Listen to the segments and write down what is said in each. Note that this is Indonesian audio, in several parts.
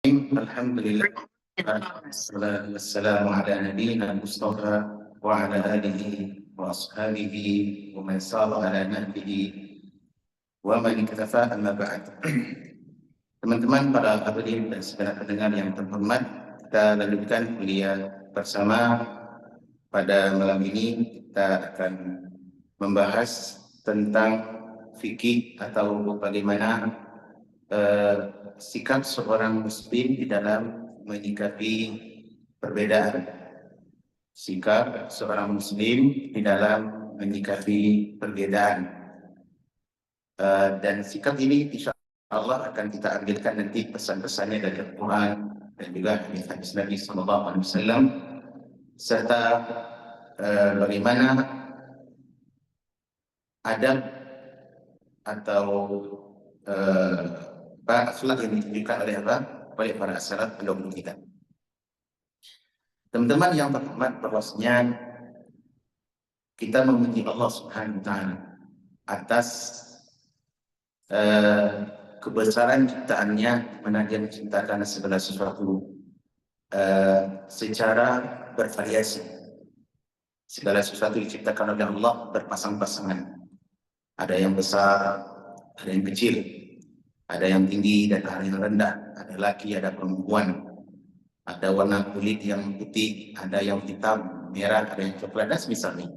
Alhamdulillah, wassalamu ala nabiyyina Mustafa wa ala alihi wa ashabihi wa man sara ala nahjihi wa man iktafa amma ba'd. Teman-teman para hadirin dan segala pendengar yang terhormat, kita lanjutkan kuliah bersama. Pada malam ini kita akan membahas tentang fikih atau bagaimana sikap seorang muslim di dalam menyikapi perbedaan. Sikap seorang muslim di dalam menyikapi perbedaan. Dan sikap ini insya Allah akan kita ambilkan nanti pesan-pesannya dari Al-Quran dan juga hadis Nabi SAW, serta bagaimana adab atau akhlak yang ditunjukkan oleh para salaf pendahulu kita. Teman-teman yang terhormat, bahwasanya kita memuji Allah Subhanahu wa taala atas kebesaran ciptaannya, mana Dia menciptakan segala sesuatu secara bervariasi. Segala sesuatu diciptakan oleh Allah berpasang-pasangan. Ada yang besar, ada yang kecil, ada yang tinggi dan ada yang rendah, ada laki, ada perempuan, ada warna kulit yang putih, ada yang hitam, merah, ada yang coklat, dan semisalnya.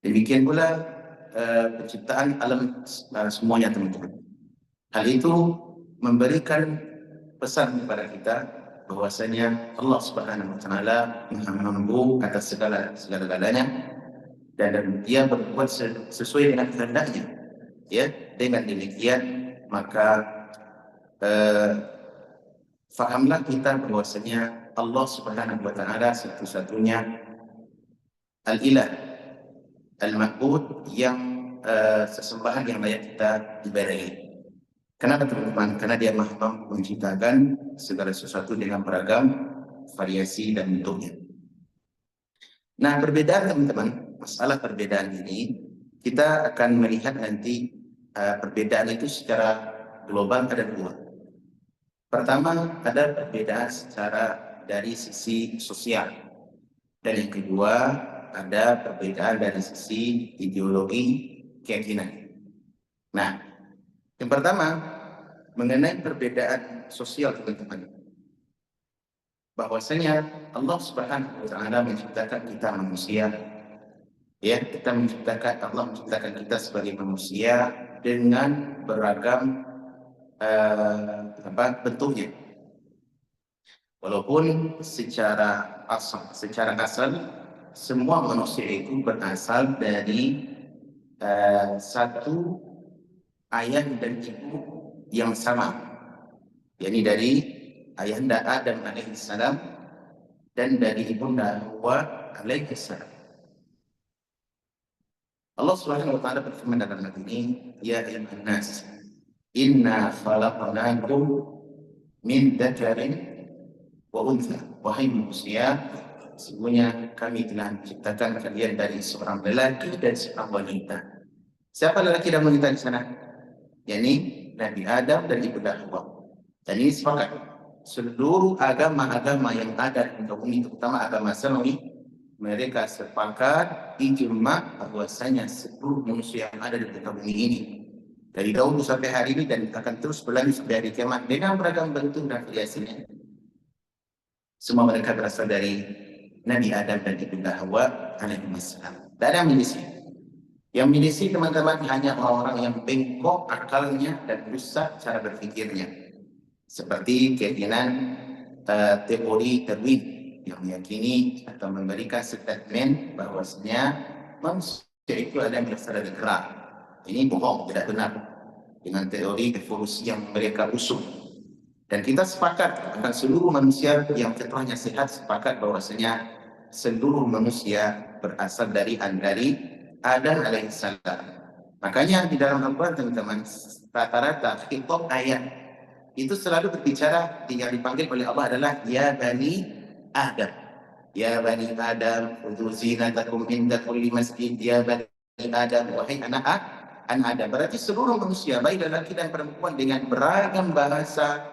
Demikian pula penciptaan alam semuanya, teman-teman. Hal itu memberikan pesan kepada kita bahwasanya Allah Subhanahu wa taala Maha mampu atas segala-galanya, dan Dia berbuat sesuai dengan kehendaknya. Ya, dengan demikian maka fahamlah kita bahwasanya Allah Subhanahu wa taala satu-satunya al-ilah, al-ma'bud, yang sesembahan yang layak kita ibadahi. Kenapa, teman-teman? Karena Dia Maha mampu menciptakan segala sesuatu dengan beragam variasi dan bentuknya. Nah, perbedaan, teman-teman, masalah perbedaan ini kita akan melihat nanti perbedaan itu secara global ada dua. Pertama, ada perbedaan secara dari sisi sosial, dan yang kedua ada perbedaan dari sisi ideologi keyakinan. Nah, yang pertama mengenai perbedaan sosial, teman-teman, bahwasanya Allah Subhanahu wa taala menciptakan kita manusia. Ya, Allah menciptakan kita sebagai manusia dengan beragam bentuknya. Walaupun secara asal semua manusia itu berasal dari satu ayah dan ibu yang sama, yakni dari ayahanda Adam alaihissalam dan dari ibunda Hawa alaihissalam. Allah Subhanahu wa taala berfirman dalam ayat ini, ya ayyuhan nas, inna khalaqnakum min dzakarin wa untha. Wahai manusia, sesungguhnya kami telah menciptakan kalian dari seorang lelaki dan seorang wanita. Siapa lelaki dan wanita di sana? Yakni Nabi Adam dan ibunda Hawa. Dan ini sepakat seluruh agama-agama yang ada di muka bumi, terutama agama Samawi, mereka sepakat ijma bahwasanya seluruh manusia yang ada di muka bumi ini dari dahulu sampai hari ini dan akan terus berlanjut sampai hari kiamat dengan beragam bentuk dan variasinya, semua mereka berasal dari Nabi Adam dan ibunda Hawa alaihissalam. Tidak ada milisi. Yang milisi, teman-teman, hanya orang-orang yang bengkok akalnya dan rusak cara berpikirnya, seperti keyakinan teori Darwin yang meyakini atau memberikan statement bahwasanya manusia itu ada yang berasal dari kera. Ini bohong, tidak benar, dengan teori evolusi yang mereka usung. Dan kita sepakat akan seluruh manusia yang fitrahnya sehat sepakat bahwasanya seluruh manusia berasal dari Adam alaihissalam. Makanya di dalam Al-Quran, teman-teman, rata-rata khitab ayat itu selalu berbicara, yang dipanggil oleh Allah adalah ya bani Adam. Ya bani Adam, khudhu zinatakum inda kulli masjid. Ya bani Adam, wahai anak Adam. Berarti seluruh manusia, baik lelaki dan perempuan, dengan beragam bahasa,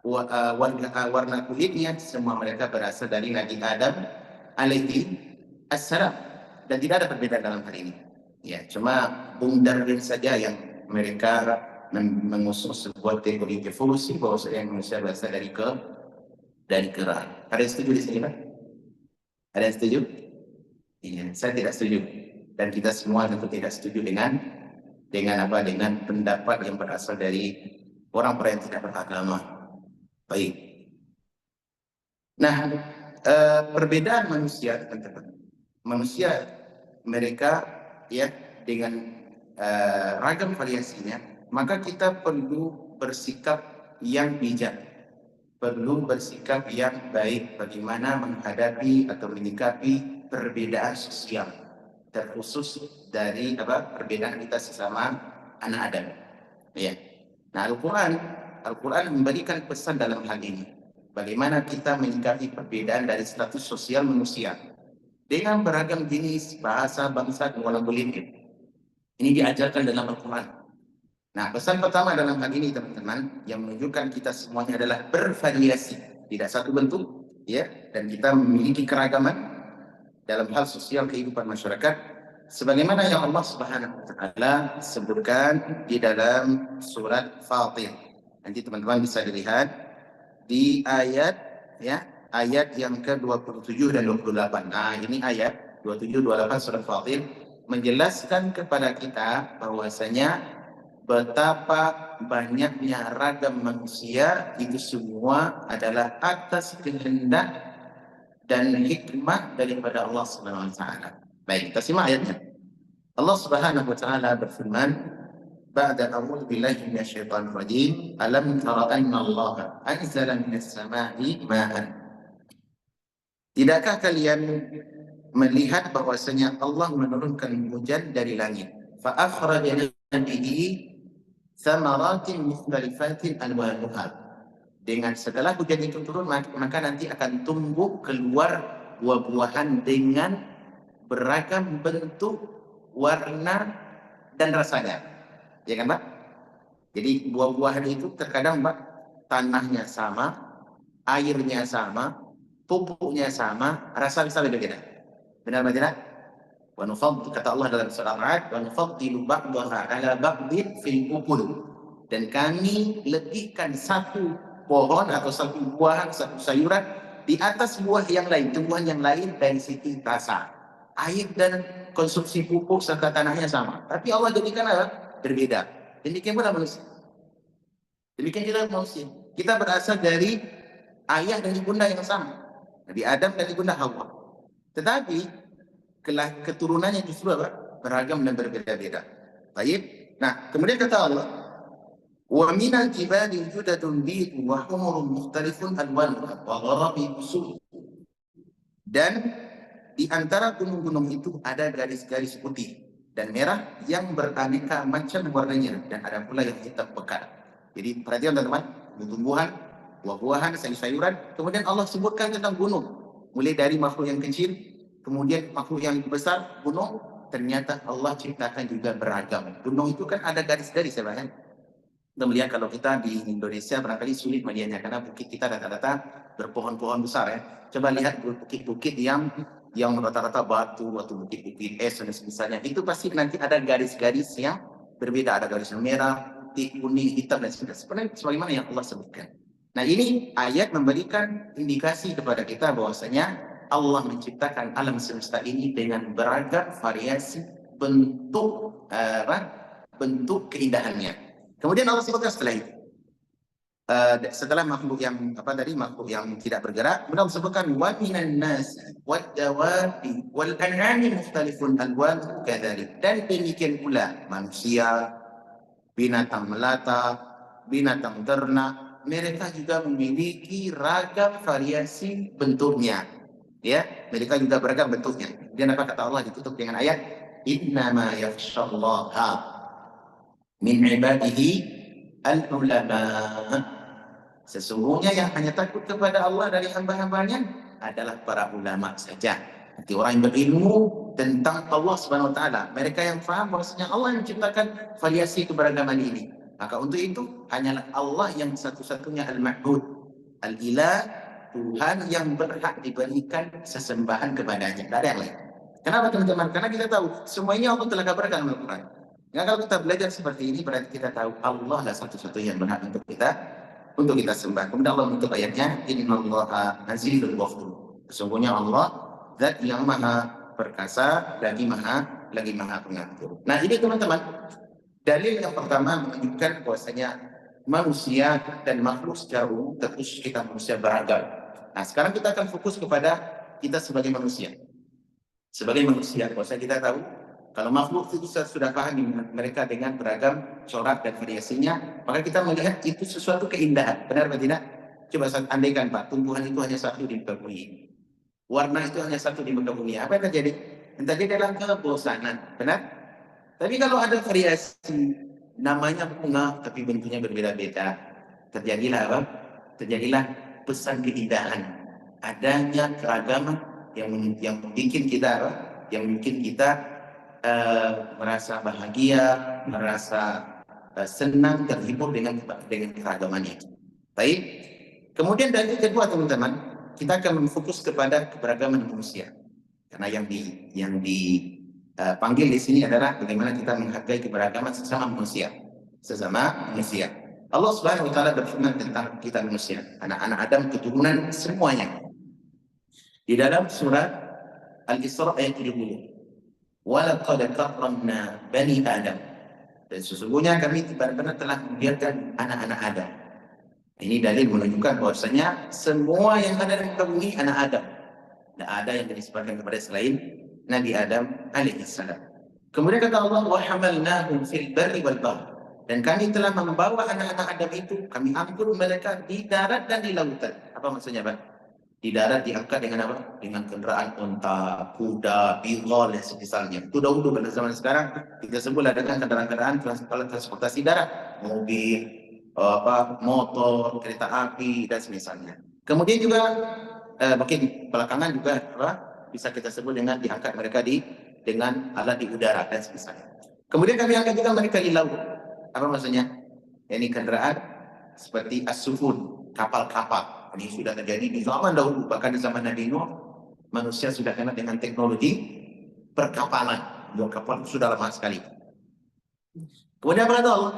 warna kulitnya, semua mereka berasal dari Nabi Adam alaihi assalam, dan tidak ada perbedaan dalam hal ini. Ya, cuma Bung Darwin saja yang mereka mengusung sebuah teori evolusi bahwa manusia berasal dari kera. Ada yang setuju di sini, Pak? Ada yang setuju? Iya, saya tidak setuju. Dan kita semua tentu tidak setuju dengan apa? Dengan pendapat yang berasal dari orang-orang yang tidak beragama. Baik. Nah, perbedaan manusia, teman-teman. Manusia mereka ya dengan ragam variasinya, maka kita perlu bersikap yang bijak, perlu bersikap yang baik bagaimana menghadapi atau menyikapi perbedaan sosial, terkhusus dari perbedaan kita sesama anak Adam. Ya. Nah, Al-Quran memberikan pesan dalam hal ini. Bagaimana kita menyikapi perbedaan dari status sosial manusia dengan beragam jenis, bahasa, bangsa, dan warna kulit. Ini diajarkan dalam Al-Quran. Nah, pesan pertama dalam hal ini, teman-teman, yang menunjukkan kita semuanya adalah bervariasi, tidak satu bentuk, ya, dan kita memiliki keragaman dalam hal sosial kehidupan masyarakat, sebagaimana yang Allah Subhanahu wa taala sebutkan di dalam surat Fatir. Nanti teman-teman bisa dilihat di ayat yang ke-27 dan 28. Nah, ini ayat 27 28 surat Fatir menjelaskan kepada kita bahwasanya betapa banyaknya ragam manusia itu semua adalah atas kehendak dan hikmah daripada Allah Subhanahu wa taala. Baik, kita simak ayatnya. Allah Subhanahu wa taala berfirman, "Ba'da a'udzu billahi minasyaitonir rajim, alam tara anna Allah anzala minas sama'i ma'an." Tidakkah kalian melihat bahwasanya Allah menurunkan hujan dari langit? Fa akhrajna bihi thamaratin mukhtalifatin alwanuha. Dengan setelah hujan itu turun, maka nanti akan tumbuh keluar buah-buahan dengan beragam bentuk, warna, dan rasanya. Ya kan, Pak? Jadi buah-buahan itu terkadang, Pak, tanahnya sama, airnya sama, pupuknya sama, rasa bisa beda-beda. Benar tidak? Wa nufaddil, kata Allah dalam surah Al-Ra'd, wa nufaddilu ba'daha 'ala ba'din fil ukul. Dan kami lebihkan satu pohon atau satu buah, satu sayuran di atas buah yang lain, tumbuhan yang lain dari sisi rasa. Air dan konsumsi pupuk serta tanahnya sama, tapi Allah jadikan berbeda. Demikian pula manusia. Demikian juga manusia. Kita berasal dari ayah dan ibunda yang sama, Nabi Adam dan ibunda Hawa. Tetapi keturunannya justru beragam dan berbeda-beda. Baik. Nah, kemudian kata Allah, wa minal jibali judadun bidu wa humurun mukhtalifun alwanuha wa gharabi sud. Dan di antara gunung-gunung itu ada garis-garis putih dan merah yang beraneka macam warnanya, dan ada pula yang hitam pekat. Jadi perhatian teman-teman, tumbuhan, buah-buahan, sayur-sayuran. Kemudian Allah sebutkan tentang gunung, mulai dari makhluk yang kecil, kemudian makhluk yang besar, gunung. Ternyata Allah ciptakan juga beragam. Gunung itu kan ada garis-garis, ya, Pak. Kita melihat kalau kita di Indonesia barangkali sulit melihatnya karena bukit kita rata-rata berpohon-pohon besar, ya. Coba lihat bukit-bukit yang rata-rata batu atau bukit-bukit es dan sebagainya, itu pasti nanti ada garis-garis yang berbeda, ada garis merah, putih, kuning, hitam dan sebagainya. Sebenarnya sebagaimana yang Allah sebutkan. Nah, ini ayat memberikan indikasi kepada kita bahwasanya Allah menciptakan alam semesta ini dengan beragam variasi bentuk bentuk keindahannya. Kemudian Allah sebutkan setelah itu, setelah makhluk yang makhluk yang tidak bergerak, kemudian Allah sebutkan wa minan nas wad dawabi wal an'ami mukhtalifun alwan kadzalik. Dan demikian pula manusia, binatang melata, binatang ternak, mereka juga memiliki ragam variasi bentuknya. Ya, mereka juga beragam bentuknya. Dan apa kata Allah ditutup dengan ayat, innama yakhshallaha min ibadihi al-ulama. Sesungguhnya yang hanya takut kepada Allah dari hamba-hambanya adalah para ulama saja. Nanti orang yang berilmu tentang Allah Subhanahu wa taala, mereka yang faham bahwasanya Allah yang menciptakan variasi keberagaman ini. Maka untuk itu hanyalah Allah yang satu-satunya al-ma'bud, Al-ilah, Tuhan yang berhak diberikan sesembahan kepadanya, tidak ada yang lain. Kenapa teman-teman? Karena kita tahu semuanya Allah telah kabarkan dalam Al-Quran. Nah, kalau kita belajar seperti ini berarti kita tahu Allah lah satu-satunya yang berhak untuk kita sembah. Kemudian Allah menutup ayatnya, Innallaha azizul ghafur. Sesungguhnya Allah zat yang maha perkasa lagi maha pengatur. Nah, ini teman-teman, dalil yang pertama menunjukkan bahwasanya manusia dan makhluk secara umum, terkhusus kita manusia, beragam. Nah, sekarang kita akan fokus kepada kita sebagai manusia. Sebagai manusia, bahwasanya kita tahu kalau makhluk itu sudah paham mereka dengan beragam corak dan variasinya, maka kita melihat itu sesuatu keindahan. Benar atau tidak? Coba andaikan Pak, tumbuhan itu hanya satu di muka bumi, warna itu hanya satu di muka bumi, apa yang terjadi? Yang terjadi adalah kebosanan. Benar? Tapi kalau ada variasi, namanya bunga tapi bentuknya berbeda-beda, terjadilah apa? Terjadilah pesan keindahan. Adanya keragaman yang bikin kita apa? Yang bikin kita merasa bahagia, merasa senang, terhibur dengan keragamannya. Baik. Kemudian dari kedua teman-teman, kita akan fokus kepada keberagaman manusia. Karena yang dipanggil di sini adalah bagaimana kita menghargai keberagaman sesama manusia. Allah Subhanahu wa taala berfirman tentang kita manusia, anak-anak Adam, keturunan semuanya. Di dalam surat Al-Isra ayat 70. Walaqad karramna bani Adam. Dan sesungguhnya kami benar-benar telah memuliakan anak-anak Adam. Ini dalil menunjukkan bahwasanya semua yang ada di muka bumi anak Adam. Tidak ada yang dinisbahkan kepada selain Nabi Adam alaihissalam. Kemudian kata Allah, wa hamalnahum fil barri wal bahr. Dan kami telah membawa anak-anak Adam itu, kami angkut mereka di darat dan di lautan. Apa maksudnya, Pak? Di darat diangkat dengan apa? Dengan kendaraan unta, kuda, bigol, dan semisalnya. Itu dahulu pada zaman sekarang kita sebut dengan kendaraan-kendaraan transportasi darat, mobil, motor, kereta api, dan semisalnya. Kemudian juga mungkin belakangan juga apa? Bisa kita sebut dengan diangkat mereka dengan alat di udara dan semisalnya. Kemudian kami angkat juga mereka di laut. Apa maksudnya? Ini kendaraan seperti as-sufun, kapal-kapal. Ini sudah terjadi di zaman dahulu, bahkan di zaman Nabi Nuh, manusia sudah kenal dengan teknologi perkapalan. Dua kapal sudah lama sekali. Kemudian apa kata Allah?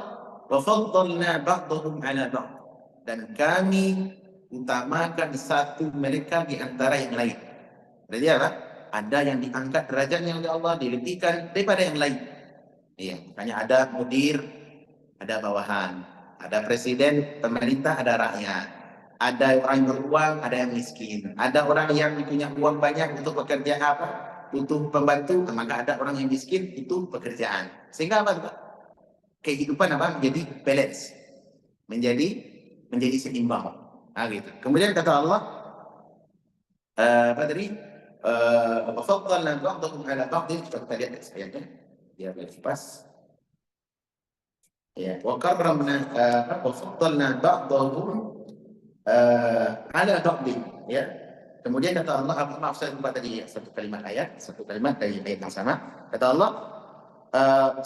Wa faddalna ba'dahum 'ala ba'd. Dan kami utamakan satu mereka di antara yang lain. Berarti apa? Ada yang diangkat derajatnya oleh Allah, dilebihkan daripada yang lain. Iya, makanya ada mudir, ada bawahan, ada presiden, pemerintah, ada rakyat. Ada orang yang beruang, ada yang miskin. Ada orang yang punya uang banyak untuk bekerja apa? Untuk pembantu, maka ada orang yang miskin itu pekerjaan. Sehingga apa? Kehidupan apa? Menjadi balance, menjadi seimbang. Nah, gitu. Kemudian kata Allah, apa tadi? Faddalna ba'dahum 'ala ba'din. Kita lihat ayatnya. Biar lebih pas. Ya, wa karramna wa faddalna ba'dahum ala ba'din, ya. Kemudian kata Allah, maaf saya lupa tadi satu kalimat dari ayat yang sama. Kata Allah,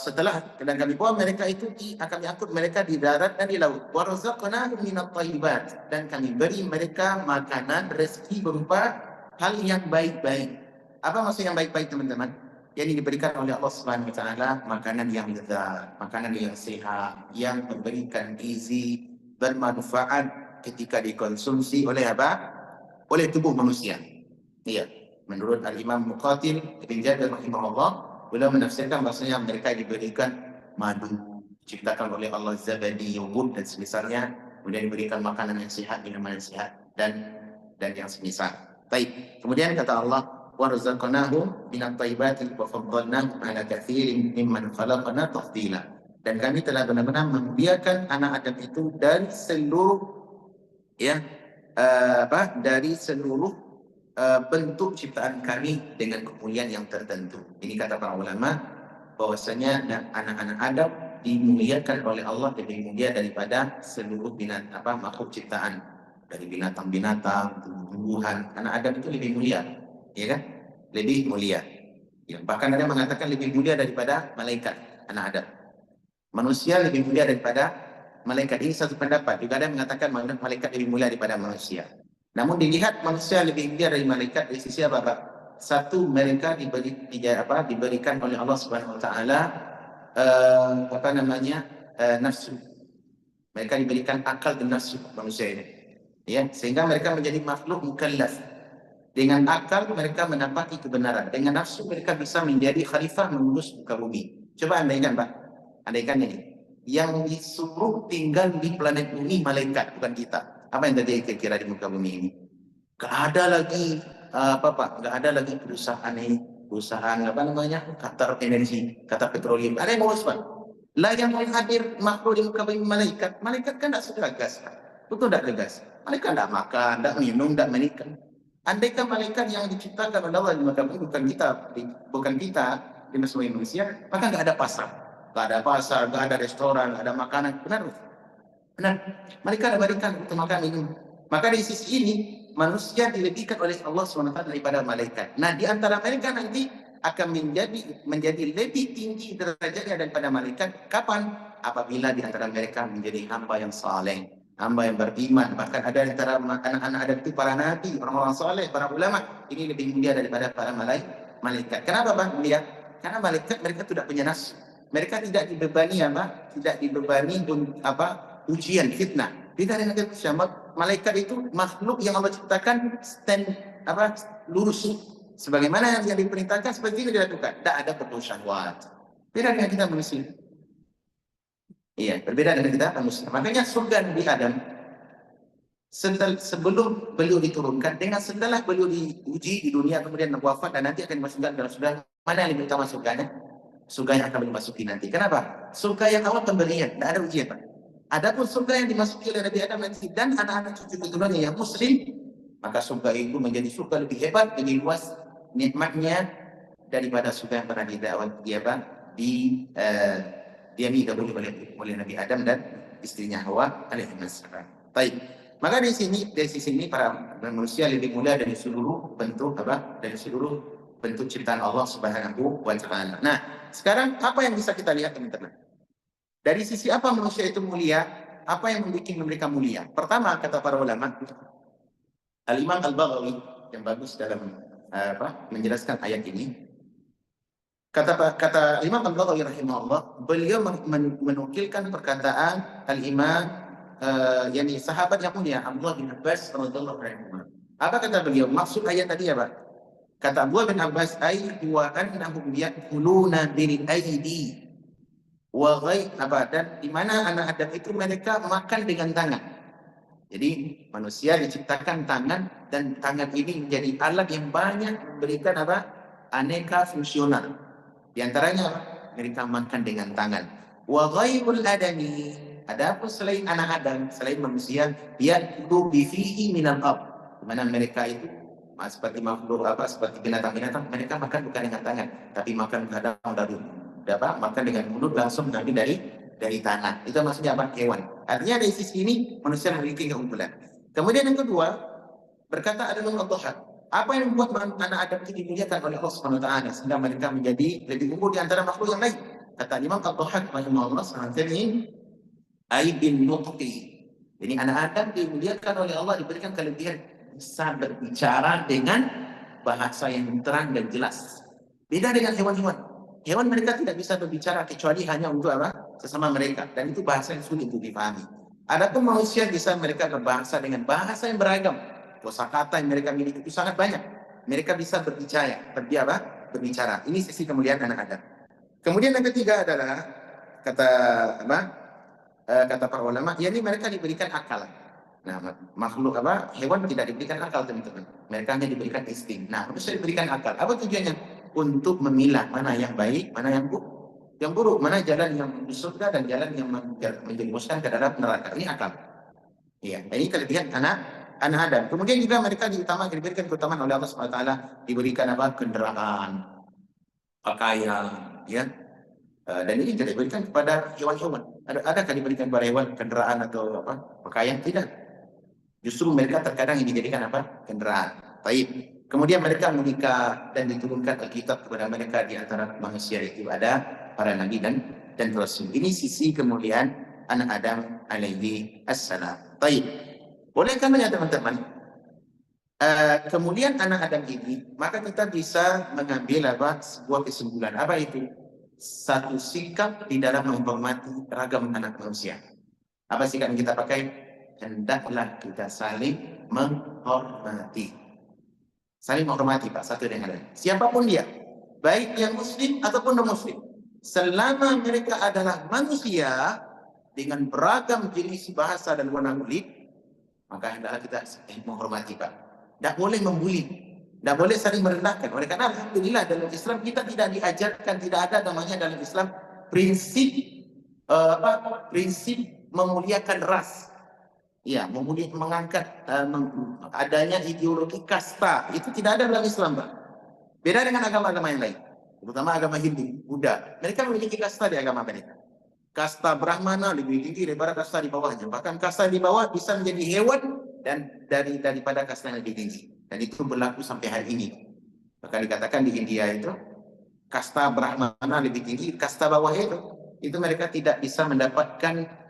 setelah dan kami bawa mereka itu kami angkut mereka di darat dan di laut. Wa razaqnahum minat thayyibat, dan kami beri mereka makanan rezeki berupa hal yang baik-baik. Apa maksud yang baik-baik, teman-teman? Yang diberikan oleh Allah Subhanahu wa taala makanan yang lezat, makanan yang sehat, yang memberikan gizi, bermanfaat ketika dikonsumsi oleh apa? Oleh tubuh manusia. Iya. Menurut Al-Imam Muqatil bin Jabir rahimahullah, beliau menafsirkan bahasanya mereka diberikan madu, diciptakan oleh Allah, zabadi, yogurt dan semisalnya, kemudian diberikan makanan yang sehat, minuman yang sehat dan yang semisal. Baik. Kemudian kata Allah, wa razaqnahum minat thayyibati wa faddalnahum 'ala katsirin mimman khalaqna tafdila. Dan kami telah benar-benar memuliakan anak Adam itu dari seluruh dari seluruh bentuk ciptaan kami dengan kemuliaan yang tertentu. Ini kata para ulama bahwasanya anak-anak Adam dimuliakan oleh Allah lebih mulia daripada seluruh makhluk ciptaan, dari binatang-binatang, tumbuh-tumbuhan. Anak Adam itu lebih mulia, ya kan? Lebih mulia. Ya, bahkan ada yang mengatakan lebih mulia daripada malaikat, anak Adam. Manusia lebih mulia daripada malaikat. Ini satu pendapat. Juga ada yang mengatakan malaikat lebih mulia daripada manusia. Namun dilihat manusia lebih mulia dari malaikat dari sisi apa, Pak? Satu, mereka diberikan oleh Allah Subhanahu Wa Taala nafsu. Mereka diberikan akal dan nafsu manusia ini, ya, sehingga mereka menjadi makhluk mukallaf. Dengan akal mereka mendapati kebenaran, dengan nafsu mereka bisa menjadi khalifah mengurus muka bumi. Coba andaikan, Pak, andaikan ini yang disuruh tinggal di planet bumi malaikat, bukan kita. Apa yang terjadi kira-kira di muka bumi ini? Gak ada lagi gak ada lagi perusahaan ini, perusahaan Qatar Energi, Qatar Petroleum. Ada yang ngurus, Pak. Lah yang hadir makhluk di muka bumi malaikat kan tidak suka gas, betul tidak gas. Malaikat tidak makan, tidak minum, tidak menikah. Andaikan malaikat yang diciptakan oleh Allah di muka bumi bukan kita di manusia, maka nggak ada pasar, nggak ada restoran, nggak ada makanan. Benar, benar. Malaikat diberikan untuk makan minum. Maka di sisi ini manusia dilebihkan oleh Allah SWT daripada malaikat. Nah, di antara mereka nanti akan menjadi lebih tinggi derajatnya daripada malaikat. Kapan? Apabila di antara mereka menjadi hamba yang saleh, hamba yang beriman. Bahkan ada di antara anak-anak Adam itu para nabi, orang-orang saleh, para ulama. Ini lebih mulia daripada para malaikat. Kenapa, Bang? Mulia? Karena malaikat mereka tidak punya nafsu. Mereka tidak dibebani ujian, fitnah. Tidak ada yang malaikat itu makhluk yang Allah ciptakan lurus. Sebagaimana yang diperintahkan seperti itu dilakukan. Tidak ada perlu syahwat. Beda dengan kita manusia. Iya, berbeda dengan kita manusia. Makanya surga Nabi Adam sebelum beliau diturunkan, setelah beliau diuji di dunia, kemudian wafat dan nanti akan dimasukkan dalam surga. Mana yang lebih utama surganya? Surga yang akan dimasuki nanti. Kenapa? Surga yang awal pemberian, tidak ada ujian, Pak. Adapun surga yang dimasuki oleh Nabi Adam nanti dan anak-anak cucu keturunannya yang muslim, maka surga itu menjadi surga lebih hebat, lebih luas nikmatnya daripada surga yang pernah diami dahulu oleh Nabi Adam dan istrinya Hawa alaihissalam. Baik. Maka dari sisi ini para manusia lebih mulia dari seluruh bentuk ciptaan Allah Subhanahu wa Ta'ala. Nah, sekarang apa yang bisa kita lihat, teman-teman? Dari sisi apa manusia itu mulia? Apa yang membuat mereka mulia? Pertama, kata para ulama, Al-Imam Al-Baghawi yang bagus dalam menjelaskan ayat ini. Kata Imam Al-Baghawi rahimahullah, beliau menukilkan perkataan Al-Imam sahabat yang mulia Abdullah bin Abbas radhiyallahu anhu. Apa kata beliau? Maksud ayat tadi apa? Kata Abdullah bin Abbas, wa annahum ya'kuluna bil aidi wa dan di mana anak Adam itu mereka makan dengan tangan. Jadi manusia diciptakan tangan, dan tangan ini menjadi alat yang banyak memberikan aneka fungsional. Di antaranya mereka makan dengan tangan. Wa ghairul adami, adapun selain anak Adam, selain manusia, ya'kulu bi fihi minal ard. Di mana mereka itu seperti makhluk seperti binatang-binatang, mereka makan bukan dengan tangan, tapi makan makan dengan mulut langsung dari tanah. Itu maksudnya hewan. Artinya dari sisi ini manusia memiliki keunggulan. Kemudian yang kedua, berkata Al-Imam Ad-Dhahhak, apa yang membuat anak Adam itu dimuliakan oleh Allah Subhanahu wa Ta'ala sehingga mereka menjadi lebih unggul di antara makhluk yang lain? Kata Imam Ad-Dhahhak rahimahullah SAW, aibin nutqi. Jadi anak Adam dimuliakan oleh Allah, diberikan kelebihan bisa berbicara dengan bahasa yang terang dan jelas. Beda dengan hewan-hewan. Hewan mereka tidak bisa berbicara kecuali hanya untuk sesama mereka, dan itu bahasa yang sulit untuk dipahami. Adapun manusia bisa mereka berbahasa dengan bahasa yang beragam. Kosakata yang mereka miliki itu sangat banyak. Mereka bisa berbicara. Ini sisi kemuliaan anak Adam. Kemudian yang ketiga adalah kata para ulama, yakni mereka diberikan akal. Nah, makhluk hewan tidak diberikan akal, teman-teman. Mereka hanya diberikan insting. Nah, manusia diberikan akal. Apa tujuannya? Untuk memilah mana yang baik, mana yang buruk, mana jalan yang menuju surga dan jalan yang menjerumuskan ke dalam neraka. Ini akal. Iya, ini kelebihan anak Adam. Kemudian juga mereka diberikan keutamaan oleh Allah SWT, diberikan kendaraan, pakaian, ya. Dan ini tidak diberikan kepada hewan-hewan. Adakah diberikan kepada hewan kendaraan atau pakaian? Tidak. Justru mereka terkadang yang dijadikan kendaraan. Baik. Kemudian mereka menikah dan diturunkan Alkitab kepada mereka. Di antara manusia itu ada para nabi dan rasul. Ini sisi kemuliaan anak Adam alaihi assalam. Baik. Boleh kan ya teman-teman? Kemudian anak Adam ini, maka kita bisa mengambil sebuah kesimpulan. Apa itu? Satu sikap di dalam menghormati ragam anak manusia. Apa sikap yang kita pakai? Hendaklah kita saling menghormati. Saling menghormati Pak, satu dengan lain. Siapapun dia, baik yang muslim ataupun non-muslim. Selama mereka adalah manusia dengan beragam jenis bahasa dan warna kulit, maka hendaklah kita menghormati Pak. Tidak boleh membuli, tidak boleh saling merendahkan. Oleh karena alhamdulillah dalam Islam kita tidak diajarkan, tidak ada namanya dalam Islam prinsip prinsip memuliakan ras. Ya, mengangkat adanya ideologi kasta itu tidak ada dalam Islam, Pak. Beda dengan agama-agama yang lain, terutama agama Hindu, Buddha. Mereka memiliki kasta di agama mereka. Kasta Brahmana lebih tinggi daripada kasta di bawahnya. Bahkan kasta di bawah bisa menjadi hewan dan daripada kasta yang lebih tinggi. Dan itu berlaku sampai hari ini. Bahkan dikatakan di India itu kasta Brahmana lebih tinggi, kasta bawah itu mereka tidak bisa mendapatkan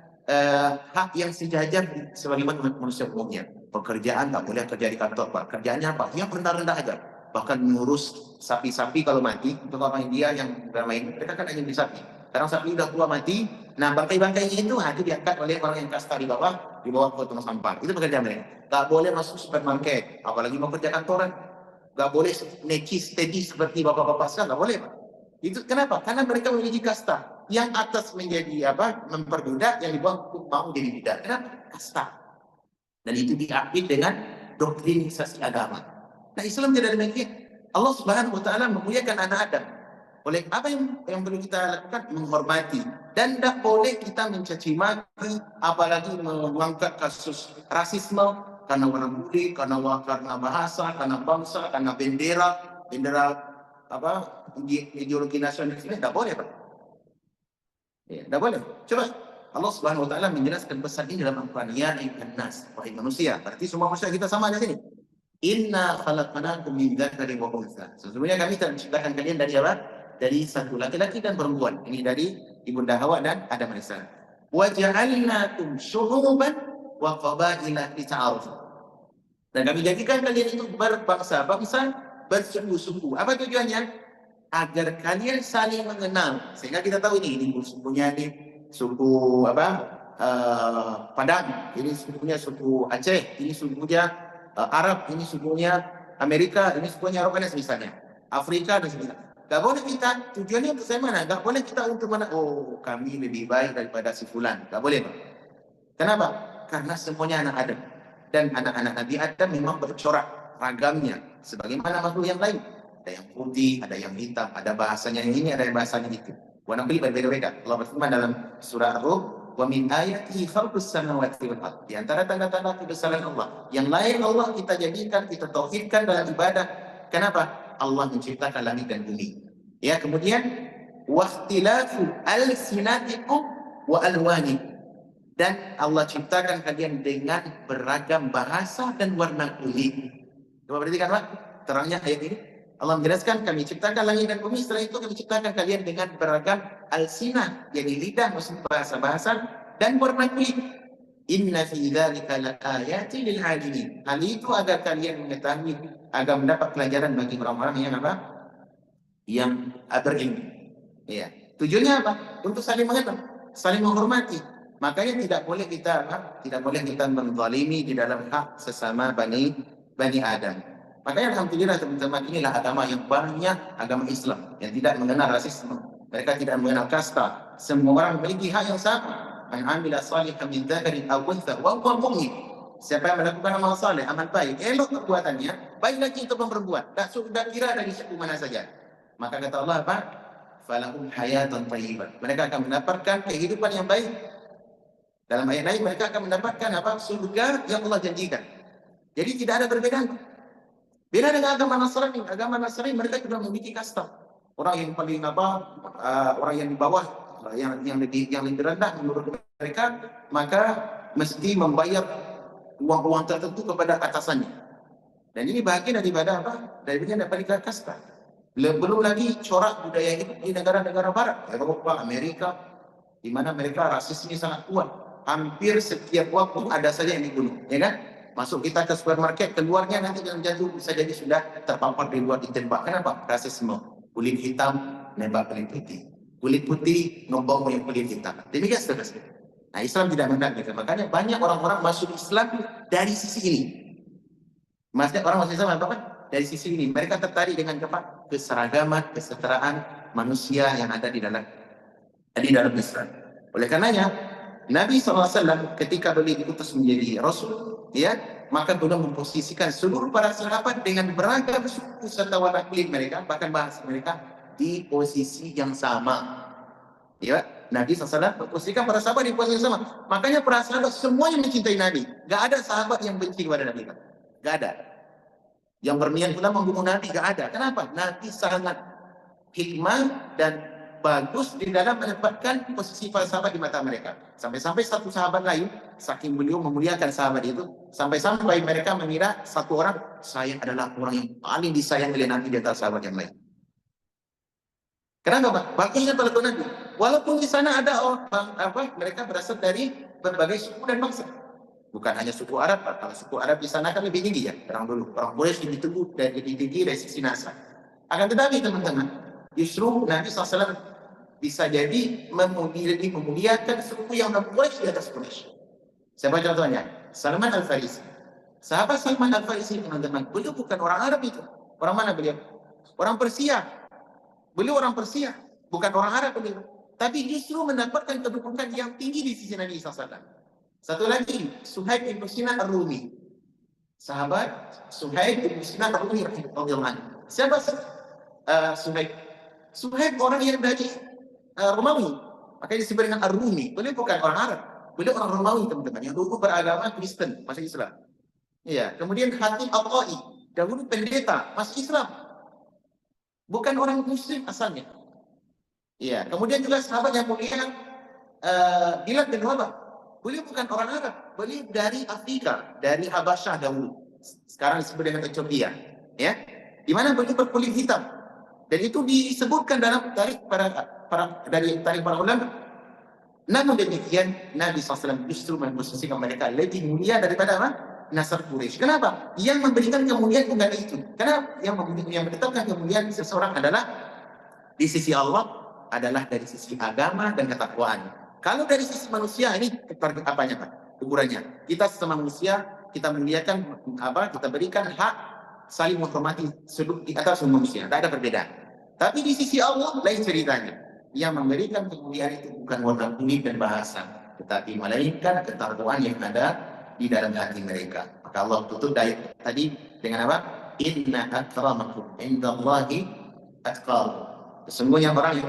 hak yang sejajar sebagaimana manusia umumnya. Pekerjaan tak boleh kerja di kantor, Pak. Kerjaannya apa? Yang rendah-rendah aja. Bahkan mengurus sapi-sapi kalau mati, untuk orang India yang ramai ini, mereka kan hanya di sapi. Sekarang sapi udah tua mati, nah bangkai-bangkainya itu diangkat oleh orang yang kasta di bawah, dibawa ke tong sampah. Itu pekerjaan mereka. Tak boleh masuk supermarket, apalagi mau kerja kantoran. Gak boleh necis, steady seperti bapak-bapak sekarang, gak boleh, Pak. Itu kenapa? Karena mereka memiliki kasta. Yang atas menjadi memperbudak, yang di bawah mau jadi budak. Kenapa? Kasta. Dan itu diakui dengan doktrinisasi agama. Nah, Islam tidak demikian. Allah Subhanahu wa taala memuliakan anak Adam. Oleh apa yang perlu kita lakukan? Menghormati. Dan tidak boleh kita mencaci maki, apalagi mengangkat kasus rasisme karena warna kulit, karena bahasa, karena bangsa, karena bendera ideologi nasionalisme. Tidak boleh, Pak. Ya, tidak boleh. Coba Allah Subhanahu wa taala menjelaskan pesan ini dalam Al-Qur'an, ya ayyuhan nas, wahai manusia. Berarti semua manusia kita sama di sini. Inna khalaqnakum min dzakarin wa untha. Sesungguhnya kami telah menciptakan kalian dari apa? Dari satu laki-laki dan perempuan. Ini dari Ibunda Hawa dan Adam alaihissalam. Wa ja'alnakum syu'uban wa qabaila lita'arafu. Dan kami jadikan kalian itu berbangsa-bangsa, bersuku-suku. Apa tujuannya? Agar kalian saling mengenal. Sehingga kita tahu ini sukunya ini suku Padang, ini sukunya suku Aceh, ini sukunya Arab, ini sukunya Amerika, ini sukunya Eropa dan misalnya Afrika dan sebagainya. Gak boleh kita tujuannya untuk saya mana? Gak boleh kita untuk mana? Oh, kami lebih baik daripada si fulan. Gak boleh, Pak. Kenapa? Karena semuanya anak Adam. Dan anak-anak Nabi Adam memang bercorak ragamnya sebagaimana makhluk yang lain. Ada yang putih, ada yang hitam, ada bahasanya yang ini, ada yang bahasanya itu. Warna kulit berbeda-beda. Allah berfirman dalam surah Ar-Rum, wa min ayatihi khalqus samawati wal ardh. Di antara tanda-tanda kebesaran Allah, yang lain Allah kita jadikan, kita tauhidkan dalam ibadah. Kenapa? Allah menciptakan langit dan bumi. Ya, kemudian wahtilafu alsinatikum wa alwanikum. Dan Allah ciptakan kalian dengan beragam bahasa dan warna kulit. Coba perhatikan, Pak, terangnya ayat ini. Allah menjelaskan, kami ciptakan langit dan bumi, setelah itu kami ciptakan kalian dengan beragam alsinah, jadi lidah, maksud bahasa-bahasa, dan warna kulit. Inna fi dzalika laayatin lil 'alimin. Hal itu agar kalian mengetahui, agar mendapat pelajaran bagi orang-orang yang yang berilmu. Ya. Tujuannya apa? Untuk saling mengenal, saling menghormati. Makanya tidak boleh kita menzalimi di dalam hak sesama bani Adam. Makanya alhamdulillah teman-teman, inilah agama yang banyak, agama Islam yang tidak mengenal rasisme. Mereka tidak mengenal kasta. Semua orang memiliki hak yang sama. Man 'amila shalihan min dzakarin aw untha wa huwa mu'min. Siapa yang melakukan amal saleh, amal baik, elok perbuatannya, baik lagi untuk perempuan. Tak kira dari suku mana saja. Maka kata Allah apa? Falahum hayatan thayyibah. Mereka akan mendapatkan kehidupan yang baik. Dalam ayat lain mereka akan mendapatkan surga yang Allah janjikan. Jadi tidak ada perbedaan. Beda dengan agama Nasrani. Agama Nasrani mereka juga memiliki kasta. Orang yang paling orang yang di bawah, yang lebih rendah menurut mereka, maka mesti membayar uang-uang tertentu kepada atasannya. Dan ini bagian daripada daripada kasta. Belum lagi corak budaya itu di negara-negara barat, Eropa, Amerika. di mana mereka rasisme sangat kuat. Hampir setiap waktu ada saja yang dibunuh, ya kan? Masuk kita ke supermarket, keluarnya nanti yang jatuh bisa jadi sudah terpampar di luar ditembak. Kenapa? Rasisme. Kulit hitam nembak kulit putih, kulit putih nombong yang kulit hitam. Demikian seterusnya. Nah, Islam tidak menentang. Makanya banyak orang-orang masuk Islam dari sisi ini. Maksudnya orang masuk Islam apa? Dari sisi ini. Mereka tertarik dengan apa? Keseragaman, kesetaraan manusia yang ada di dalam Islam. Oleh karenanya, Nabi SAW ketika beliau diutus menjadi Rasul, ya, maka beliau memposisikan seluruh para sahabat dengan beragam suku serta warna kulit mereka, bahkan bahasa mereka di posisi yang sama. Ya, Nabi SAW memposisikan para sahabat di posisi yang sama. Makanya para sahabat semuanya mencintai Nabi. Gak ada sahabat yang benci kepada Nabi. Gak ada. Yang berniat pula membunuh Nabi, gak ada. Kenapa? Nabi sangat hikmah dan bagus di dalam menempatkan posisi para sahabat di mata mereka. Sampai-sampai satu sahabat lain, saking beliau memuliakan sahabat itu, sampai-sampai mereka mengira satu orang, saya adalah orang yang paling disayang oleh Nabi di antara sahabat yang lain. Kenapa, Pak? Bagusnya pelaku Nabi. Walaupun di sana ada orang, mereka berasal dari berbagai suku dan bangsa. Bukan hanya suku Arab, Pak. Kalau suku Arab di sana kan lebih tinggi ya. Orang Quraisy lebih tinggi dari sisi nasab. Akan tetapi teman-teman, justru Nabi SAW bisa jadi memuliakan suku yang Quraisy di atas Quraisy. Siapa contohnya? Salman Al-Farisi. Sahabat Salman Al-Farisi, teman-teman, beliau bukan orang Arab itu. Orang mana beliau? Orang Persia. Beliau orang Persia, bukan orang Arab beliau. Tapi justru mendapatkan kedudukan yang tinggi di sisi Nabi SAW. Satu lagi, Suhaib bin Sinan Ar-Rumi. Sahabat Suhaib bin Sinan Ar-Rumi radhiyallahu anhu. Siapa Suhaib? Suhaib orang yang dari Romawi, makanya disebut dengan Ar-Rumi. Beliau bukan orang Arab, beliau orang Romawi, teman-teman, yang dulu beragama Kristen, masuk Islam. Iya, kemudian Hatib Al-Qa'i, dahulu pendeta, masuk Islam. Bukan orang Muslim asalnya. Iya, kemudian juga sahabat yang mulia Bilal bin Rabah. Beliau bukan orang Arab, beliau dari Afrika, dari Habasyah dahulu. Sekarang disebut dengan Ethiopia, ya. Di mana beliau berkulit hitam. Dan itu disebutkan dalam tarikh para ulama. Namun demikian, Nabi SAW justru memposisikan mereka lebih mulia daripada apa? Nasr Quraisy. Kenapa? Yang memberikan kemuliaan bukan itu. Kenapa? Yang menetapkan kemuliaan seseorang adalah di sisi Allah, adalah dari sisi agama dan ketakwaan. Kalau dari sisi manusia, ini apanya, Pak? Ukurannya. Kita sesama manusia, kita muliakan kita berikan hak saling menghormati di atas manusia. Tidak ada perbedaan. Tapi di sisi Allah lain ceritanya. Yang memberikan kemuliaan itu bukan warna kulit dan bahasa, tetapi melainkan ketakwaan yang ada di dalam hati mereka. Maka Allah tutup ayat tadi dengan apa? Inna akramakum indallahi atqakum. Sesungguhnya orang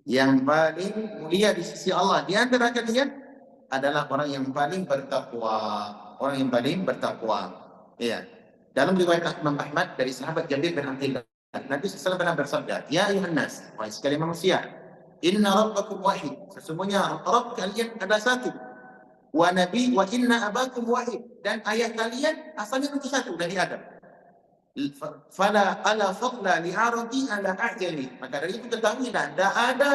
yang paling mulia di sisi Allah di antara kalian adalah orang yang paling bertakwa. Orang yang paling bertakwa. Iya. Dalam riwayat Imam Ahmad dari sahabat Jabir bin Abdullah, Nabi SAW pernah bersabda, Ya ayuhan nas, wahai sekalian manusia, Inna rabbakum wahid. Sesungguhnya Rabb kalian ada satu. Wa nabi wa inna abakum wahid. Dan ayah kalian asalnya itu satu, dari Adam. Fala ala fadla li arabi ala ajami. Maka dari itu ketahuilah, tidak ada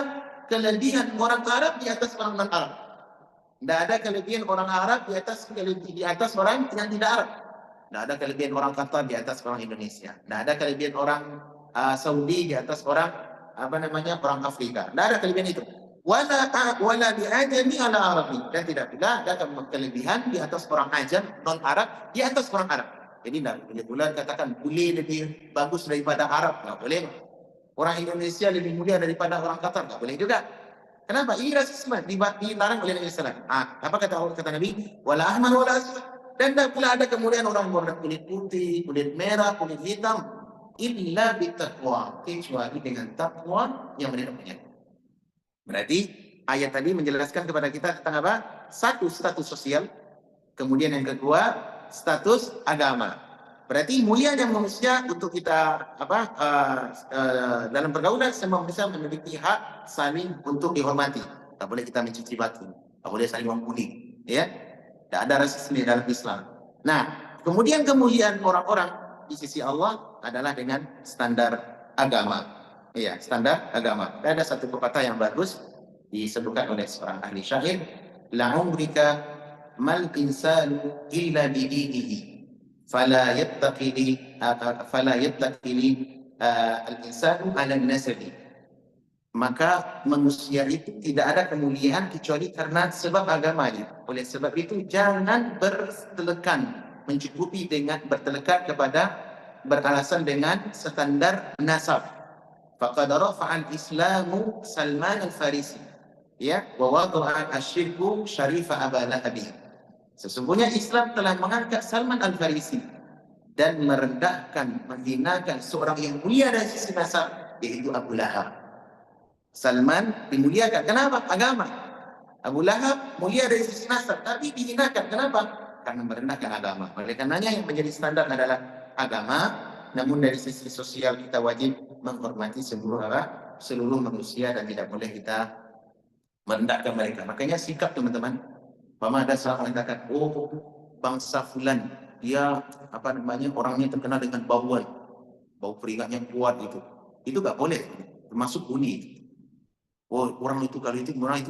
kelebihan orang Arab di atas orang non-Arab. Tidak ada kelebihan orang Arab di atas orang yang tidak Arab. Tidak ada kelebihan orang Qatar di atas orang Indonesia. Tidak ada kelebihan orang Saudi di atas orang orang Afrika. Tidak ada kelebihan itu. Wala bi'ajami ala Arabi. Dan tidak pula ada kelebihan di atas orang Ajam non Arab di atas orang Arab. Jadi tidak boleh pula katakan boleh lebih bagus daripada Arab. Tidak boleh. Orang Indonesia lebih mulia daripada orang Qatar. Tidak boleh juga. Kenapa? Ini rasisme dilarang oleh Nabi SAW. Apa kata Nabi? Wala ahman wala aswad. Dan tidak pula ada kemudian orang berwarna kulit putih, kulit merah, kulit hitam. Illa bitaqwa. Kecuali dengan takwa yang mereka punya. Berarti ayat tadi menjelaskan kepada kita tentang apa? Satu, status sosial. Kemudian yang kedua, status agama. Berarti mulianya manusia untuk kita dalam pergaulan semua manusia memiliki hak saling untuk dihormati. Tak boleh kita mencuci batu, tak boleh saling membuli, ya. Tidak ada rasisme dalam Islam. Nah, kemudian kemuliaan orang-orang di sisi Allah adalah dengan standar agama. Iya, standar agama. Ada satu pepatah yang bagus Disebutkan oleh seorang ahli syair, la'umrika mal insanu illa bidinihi fala yattaqili al-insanu ala nasabi. Maka manusia itu tidak ada kemuliaan kecuali karena sebab agamanya. Oleh sebab itu jangan mencukupi dengan bertelekat kepada beralasan dengan standar nasab. Faqad rafa'al Islamu Salman al-Farisi, ya, wa wada'a asyirku syarifa Aba Lahabi. Sesungguhnya Islam telah mengangkat Salman al-Farisi dan merendahkan, menghinakan seorang yang mulia dari sisi nasab, yaitu Abu Lahab. Salman dimuliakan, kenapa? Agama. Abu Lahab mulia dari sisi nasab, tapi dihinakan, kenapa? Karena merendahkan agama. Oleh karenanya yang menjadi standar adalah agama, namun dari sisi sosial kita wajib menghormati seluruh manusia dan tidak boleh kita merendahkan mereka. Makanya sikap teman-teman, Pama ada salah mengatakan, oh bangsa fulan, dia orangnya terkenal dengan bau keringatnya kuat itu gak boleh, termasuk uni. Oh orang itu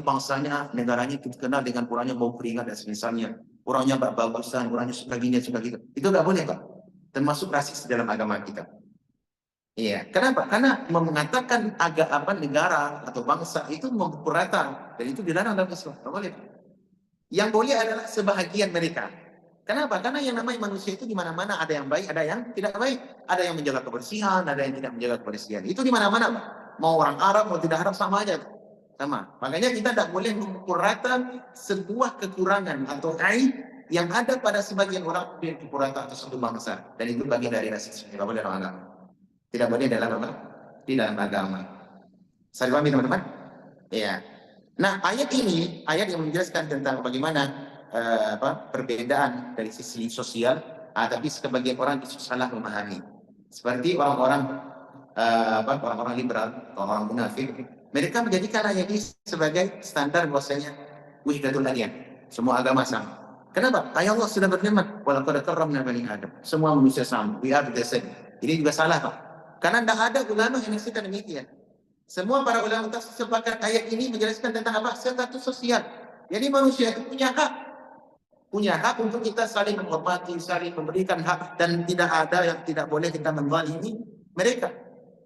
bangsanya, negaranya itu terkenal dengan orangnya bau keringat dan semisalnya, orangnya gak bagusan, orangnya suka gini, itu gak boleh Pak, termasuk rasis dalam agama kita. Iya, kenapa? Karena mengatakan negara atau bangsa itu memukul rata dan itu dilarang dalam Islam. Tidak boleh. Yang boleh adalah sebahagian mereka. Kenapa? Karena yang namanya manusia itu di mana-mana ada yang baik, ada yang tidak baik, ada yang menjaga kebersihan, ada yang tidak menjaga kebersihan. Itu di mana-mana, Pak. Mau orang Arab, mau tidak Arab sama aja. Sama. Makanya kita tidak boleh memukul rata sebuah kekurangan atau aib yang ada pada sebagian orang yang memukul rata atau satu bangsa. Dan itu bagian dari rasisme. Tidak boleh dalam agama. Tidak boleh dalam apa? Di dalam agama. Saya pahami teman-teman? Iya. Nah, ayat ini ayat yang menjelaskan tentang bagaimana perbedaan dari sisi sosial, tapi sebagian orang itu salah memahami. Seperti orang-orang liberal, orang munafik, mereka menjadikan ayat ini sebagai standar bahwasanya wahdatul adyan, semua agama sama. Kenapa? Ayat Allah sudah berfirman, walaqad karramna bani Adam, semua manusia sama, we are the same. Ini juga salah, Pak. Karena tidak ada ulama yang menjelaskan demikian. Semua para ulama sepakat ayat ini menjelaskan tentang apa? Status sosial. Jadi manusia itu punya hak untuk kita saling menghormati, saling memberikan hak, dan tidak ada yang tidak boleh kita menzalimi mereka.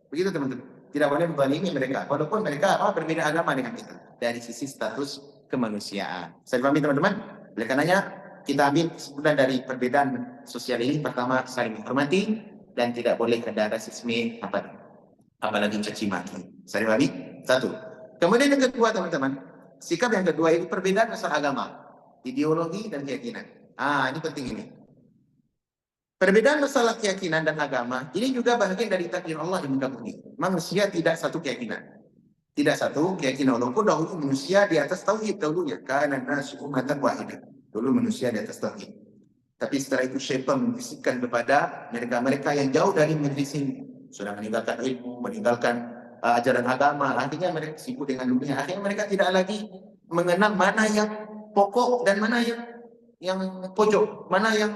Begitu teman-teman. Tidak boleh menzalimi mereka, walaupun mereka berbeda agama dengan kita dari sisi status kemanusiaan. Saya pahami teman-teman. Oleh karenanya kita ambil kesimpulan dari perbedaan sosial ini. Pertama, saling menghormati dan tidak boleh ada rasisme apalagi caci maki. Saya pahami? Satu. Kemudian yang kedua teman-teman, sikap yang kedua itu perbedaan masalah agama, ideologi dan keyakinan. Ini penting ini. Perbedaan masalah keyakinan dan agama ini juga bagian dari takdir Allah di muka bumi. Manusia tidak satu keyakinan. Tidak satu keyakinan. Walaupun dahulu manusia di atas tauhid dahulunya. Kana nasu ummatan wahidah. Dulu manusia di atas tauhid. Tapi setelah itu syaitan membisikkan kepada mereka-mereka yang jauh dari majlis ini, sudah meninggalkan ilmu, meninggalkan ajaran agama, akhirnya mereka sibuk dengan dunia. Akhirnya mereka tidak lagi mengenal mana yang pokok dan mana yang pojok, mana yang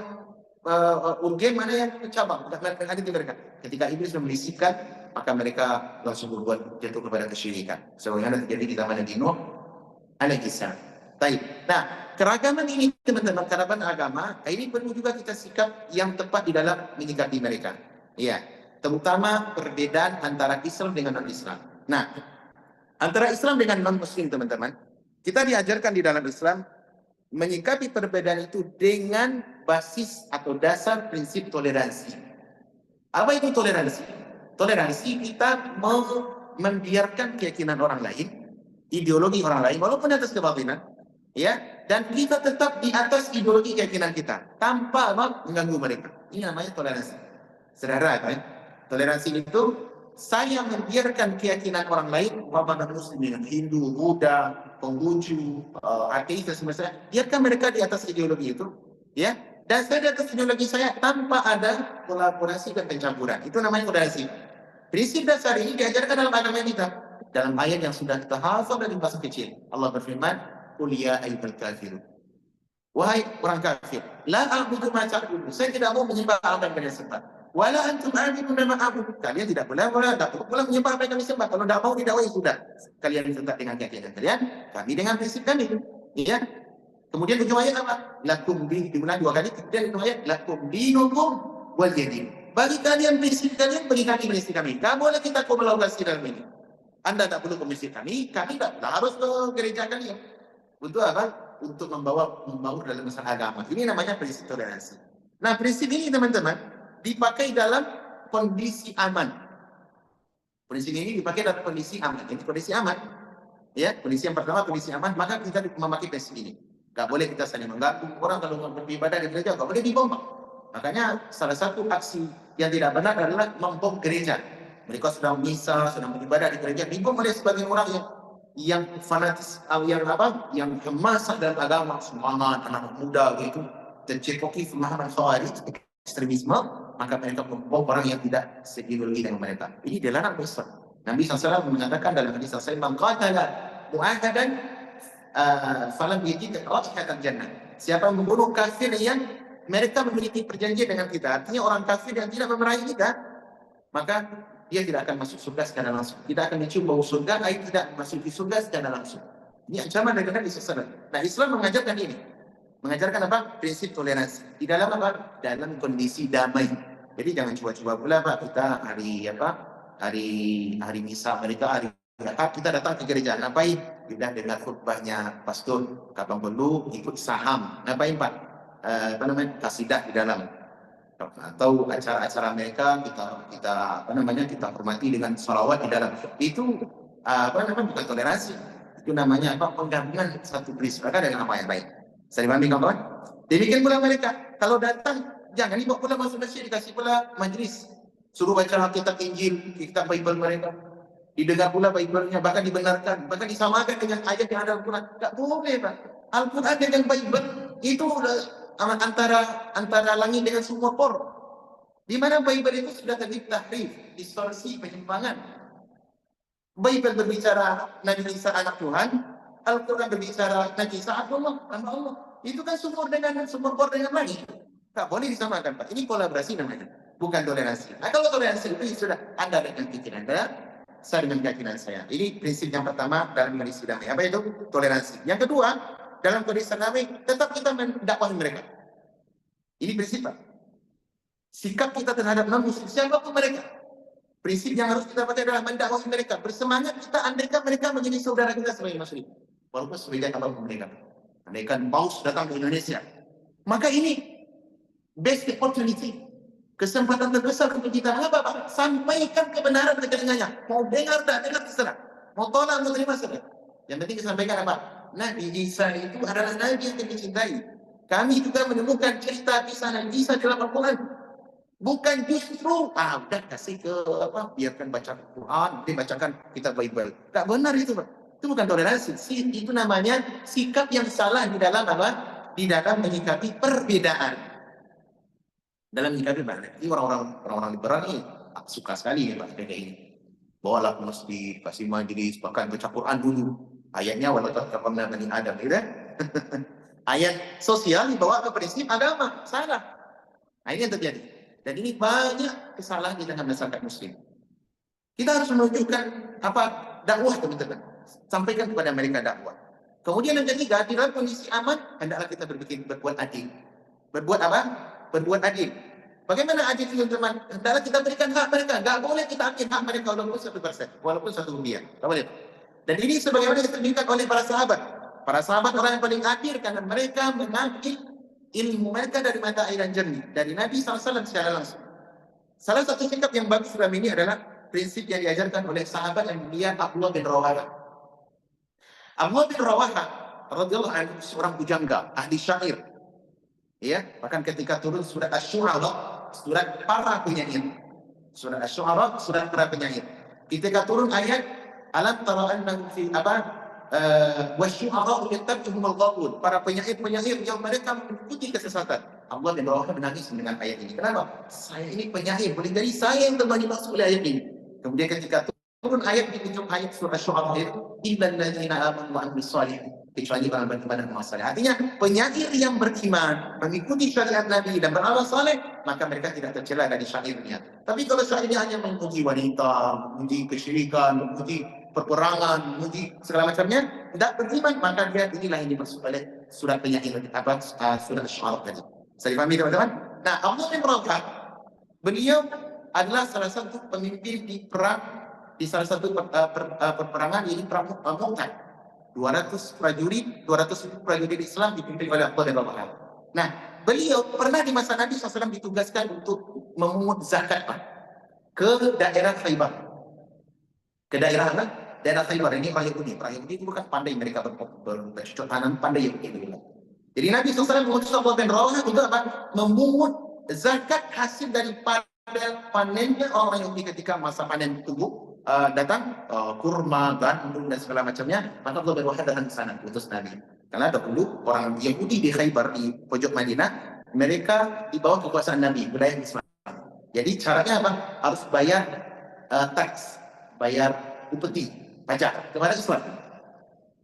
urgen, mana yang cabang. Ada di mereka. Ketika iblis membisikkan, maka mereka langsung berbuat jatuh kepada kesyirikan. Sebagaimana terjadi di zaman Nabi Nuh alaihissalam. Baik. Nah, keragaman ini teman-teman, keragaman agama, ini perlu juga kita sikap yang tepat di dalam menyikapi mereka. Iya, terutama perbedaan antara Islam dengan non-Islam. Nah, antara Islam dengan non-Muslim teman-teman, kita diajarkan di dalam Islam menyikapi perbedaan itu dengan basis atau dasar prinsip toleransi. Apa itu toleransi? Toleransi kita mau membiarkan keyakinan orang lain, ideologi orang lain, walaupun atas kebatilan, ya, dan kita tetap di atas ideologi keyakinan kita tanpa mengganggu mereka. Ini namanya toleransi. Saudara, kan? Toleransi itu saya membiarkan keyakinan orang lain, wabah Muslim dengan Hindu, Buddha, Konghucu, ateis dan sebagainya, biarkan mereka di atas ideologi itu, ya, dan saya di atas ideologi saya tanpa ada kolaborasi dan pencampuran. Itu namanya toleransi. Prinsip dasar ini diajarkan dalam agama kita, dalam ayat yang sudah kita hafal dari masa kecil. Allah berfirman, qul ya ayyuhal kafirun, wahai orang kafir, la a'budu ma ta'budun, saya tidak mau menyembah apa yang kalian sembah, Wala antum aminuna ma'abudu. Kalian tidak boleh menyembah apa yang kami sembah. Kalau tidak mau didakwai sudah. Kalian tetap dengan keyakinan kalian, kami dengan prinsip kami. Ya. Kemudian ujung ayat apa? Lakum din, diulang 2 kali. Kemudian ujung ayat lakum dinukum waliyadin. Bagi kalian prinsip kalian, bagi kami prinsip kami. Tak boleh kita kolaborasi dalam ini. Anda tak perlu ke masjid kami tak harus ke gereja kalian. Untuk apa? Untuk membaur dalam masalah agama. Ini namanya prinsip toleransi. Nah, prinsip ini teman-teman dipakai dalam kondisi aman. Prinsip ini dipakai dalam kondisi aman. Ini kondisi aman. Ya, kondisi yang pertama kondisi aman, maka kita memakai prinsip ini. Gak boleh kita saling mengganggu. Orang kalau beribadah di gereja gak boleh dibom. Makanya salah satu aksi yang tidak benar adalah membom gereja. Mereka sedang misa, sedang beribadah di gereja, dibom oleh sebagian orang yang fanatis, yang masak dalam agama, semangat anak muda gitu, tercekoki pemahaman khawarij, ekstremisme, maka mereka membom orang yang tidak seideologi dengan mereka. Ini dilarang besar. Nabi SAW mengatakan dalam hadis sahih, "Man qatala mu'ahadan falam yajid raihatan jannah." Siapa yang membunuh kafir yang mereka memiliki perjanjian dengan kita, artinya orang kafir yang tidak memerangi kita, maka dia tidak akan masuk surga secara langsung. Kita akan mencium bau surga, tidak masuk di surga secara langsung. Ini ancaman dari Nabi SAW. Nah, Islam mengajarkan ini. Mengajarkan apa? Prinsip toleransi. Di dalam apa? Dalam kondisi damai. Jadi jangan coba-coba pula Pak, kita hari misa mereka hari Ahad kita datang ke gereja. Ngapain? Kita dengar khutbahnya pastor. Kapan perlu ikut saham. Ngapain Pak? Kasidah di dalam. Atau acara-acara mereka kita hormati dengan salawat di dalam. Itu bukan toleransi. Itu namanya penggabungan satu prinsip dengan apa yang baik. Saya dipahami kawan? Demikian pula mereka kalau datang jangan dibawa pula masuk masjid, dikasih pula majlis, suruh baca Alkitab Injil, kitab Bible mereka, didengar pula Bible-nya, bahkan dibenarkan, bahkan disamakan dengan ayat yang ada Al-Quran. Tak boleh Pak. Al-Quran dengan Bible itu antara langit dengan sumur por. Di mana Bible itu sudah terjadi tahrif, distorsi, penyimpangan. Bible berbicara Nabi Isa anak Tuhan, Al-Quran berbicara Nabi Isa Allah, hamba Allah. Itu kan sumur por dengan langit. Tak boleh disamakan Pak. Ini kolaborasi namanya, bukan toleransi. Nah, kalau toleransi itu sudah Anda dengan pikiran Anda, saya dengan keyakinan saya. Ini prinsip yang pertama dalam kondisi damai. Apa itu? Toleransi. Yang kedua, dalam kondisi damai, tetap kita mendakwahi mereka. Ini prinsip Pak. Sikap kita terhadap non-muslim, siapapun mereka. Prinsip yang harus kita pakai adalah mendakwahi mereka. Bersemangat kita andaikan mereka menjadi saudara kita sebagai muslim. Walaupun sebeda apapun mereka. Andaikan paus datang ke Indonesia. Maka ini best opportunity. Kesempatan terbesar untuk kita. Mengapa Pak? Sampaikan kebenaran ke telinganya. Mau dengar tak dengar terserah. Mau tolak, mau terima saja. Yang penting disampaikan apa? Nabi Isa itu adalah Nabi yang dicintai. Kami juga menemukan cerita kisah Nabi Isa dalam Al-Quran. Bukan justru, udah kasih ke biarkan baca Al-Quran, dibacakan kitab Bible. Tak benar itu Pak. Itu bukan toleransi. Itu namanya sikap yang salah di dalam apa? Di dalam menyikapi perbedaan. Dalam menyikapi perbedaan. Ini orang-orang liberal ini suka sekali ya Pak kayak ini. Bawalah masjid, kasih majlis, bahkan baca Quran dulu. Ayatnya walaupun kapan Bani Adam, gitu. Ayat sosial dibawa ke prinsip agama, salah. Nah, ini yang terjadi. Dan ini banyak kesalahan di tengah masyarakat muslim. Kita harus menunjukkan dakwah teman-teman. Sampaikan kepada mereka dakwah. Kemudian yang ketiga, di dalam kondisi aman, hendaklah kita berbuat adil. Berbuat apa? Berbuat adil. Bagaimana adil teman-teman? Hendaklah kita berikan hak mereka. Tidak boleh kita ambil hak mereka walaupun 1%, walaupun 1 rupiah. Tak boleh. Dan ini sebagaimana ditunjukkan oleh para sahabat. Para sahabat orang yang paling adil karena mereka mengambil ilmu mereka dari mata air yang jernih. Dari Nabi SAW secara langsung. Salah satu sikap yang bagus dalam ini adalah prinsip yang diajarkan oleh sahabat yang mulia Abdullah bin Rawaha. Abdullah bin Rawaha radhiyallahu anhu seorang bujangga, ahli syair. Ya, bahkan ketika turun surat Asy-Syu'ara, surat para penyair. Surat Asy-Syu'ara, surat para penyair. Ketika turun ayat alam tara annahum fi wasyu'ara yattabi'uhum al-ghawun. Para penyair-penyair yang mereka mengikuti kesesatan. Allah bin Rawaha menangis dengan ayat ini. Kenapa? Saya ini penyair, boleh jadi saya yang telah dimaksud oleh ayat ini. Kemudian ketika turun ayat di ujung ayat surah Asy-Syu'ara itu, illal ladzina amanu wa amilus shalihat. kecuali orang beriman dan beramal saleh. Artinya penyair yang beriman, mengikuti syariat Nabi dan beramal saleh, maka mereka tidak tercela dari syairnya. Tapi kalau syairnya hanya memuji wanita, memuji kesyirikan, memuji peperangan, memuji segala macamnya, tidak beriman, maka dia inilah yang dimaksud oleh surat penyair surat Asy-Syu'ara tadi. Bisa dipahami teman-teman? Nah, Abdullah bin Rawahah, beliau adalah salah satu pemimpin di perang, di salah satu peperangan, yaitu perang Mu'tah. 200 prajurit Islam dipimpin oleh Abdullah bin Rawahah. Nah, beliau pernah di masa Nabi SAW ditugaskan untuk memungut zakat ke daerah Khaybar. Ke daerah apa? Daerah Khaybar. Ini orang Yahudi. Orang Yahudi itu bukan pandai mereka bercocok tanam, pandai Yahudi. Jadi Nabi SAW mengutus Abdullah bin Rawahah untuk apa? Memungut zakat hasil daripada panennya orang Yahudi ketika masa panen tumbuh. Datang kurma, gandum dan segala macamnya, maka Abdullah bin Rawahah datang ke sana utus Nabi. Karena dahulu orang Yahudi di Khaybar di pojok Madinah, mereka di bawah kekuasaan Nabi, wilayah Islam. Jadi caranya apa? Harus bayar tax, bayar upeti, pajak kepada Islam.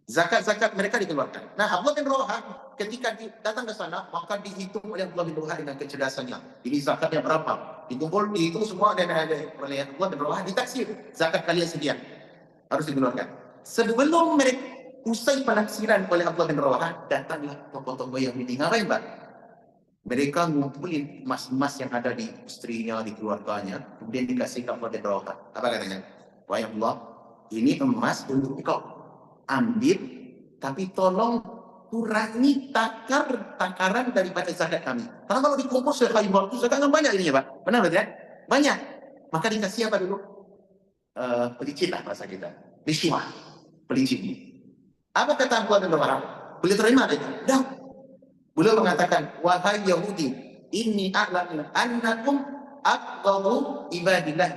Zakat-zakat mereka dikeluarkan. Nah, Abdullah bin Rawahah ketika datang ke sana, maka dihitung oleh Abdullah bin Rawahah dengan kecerdasannya. Ini zakatnya berapa? Dihitung semua dan oleh Abdullah bin Rawahah ditaksir. Zakat kalian sekian harus dikeluarkan. Sebelum mereka usai penaksiran oleh Abdullah bin Rawahah, datanglah tokoh-tokoh yang ngapain, Pak? Mereka ngumpulin emas-emas yang ada di istrinya, di keluarganya, kemudian dikasih ke Abdullah bin Rawahah. Apa katanya? Wahai Allah, ini emas untuk engkau. Ambil, tapi tolong kurangi takaran daripada zakat kami. Karena kalau dikumpul sekali waktu zakatnya banyak ini ya Pak. Benar betul ya? Banyak. Maka dikasih apa dulu? Pelicin lah bahasa kita. Rishwah. Pelicin. Apa kata Abdullah bin Rawahah? Boleh terima itu? Dah. Beliau mengatakan, wahai Yahudi, inni a'lamu annakum aqdaru ibadillah.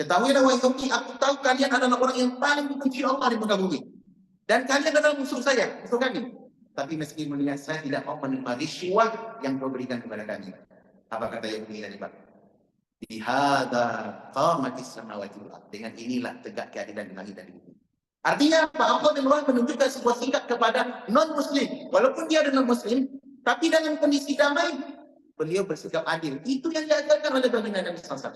Ketahuilah wahai Yahudi, aku tahu kalian adalah orang yang paling dibenci Allah di muka bumi. Dan kalian adalah musuh saya, musuh kami. Tapi meski melihat saya tidak mau menerima riswah yang kau berikan kepada kami. Apa kata Yahudi tadi Pak? Bihadza qamatis samawati wal ardh. Dengan inilah tegak keadilan di langit dan di bumi. Artinya apa? Abdullah bin Rawahah menunjukkan sebuah sikap kepada non-muslim. Walaupun dia adalah muslim, tapi dalam kondisi damai, beliau bersikap adil. Itu yang diajarkan oleh baginda Nabi SAW.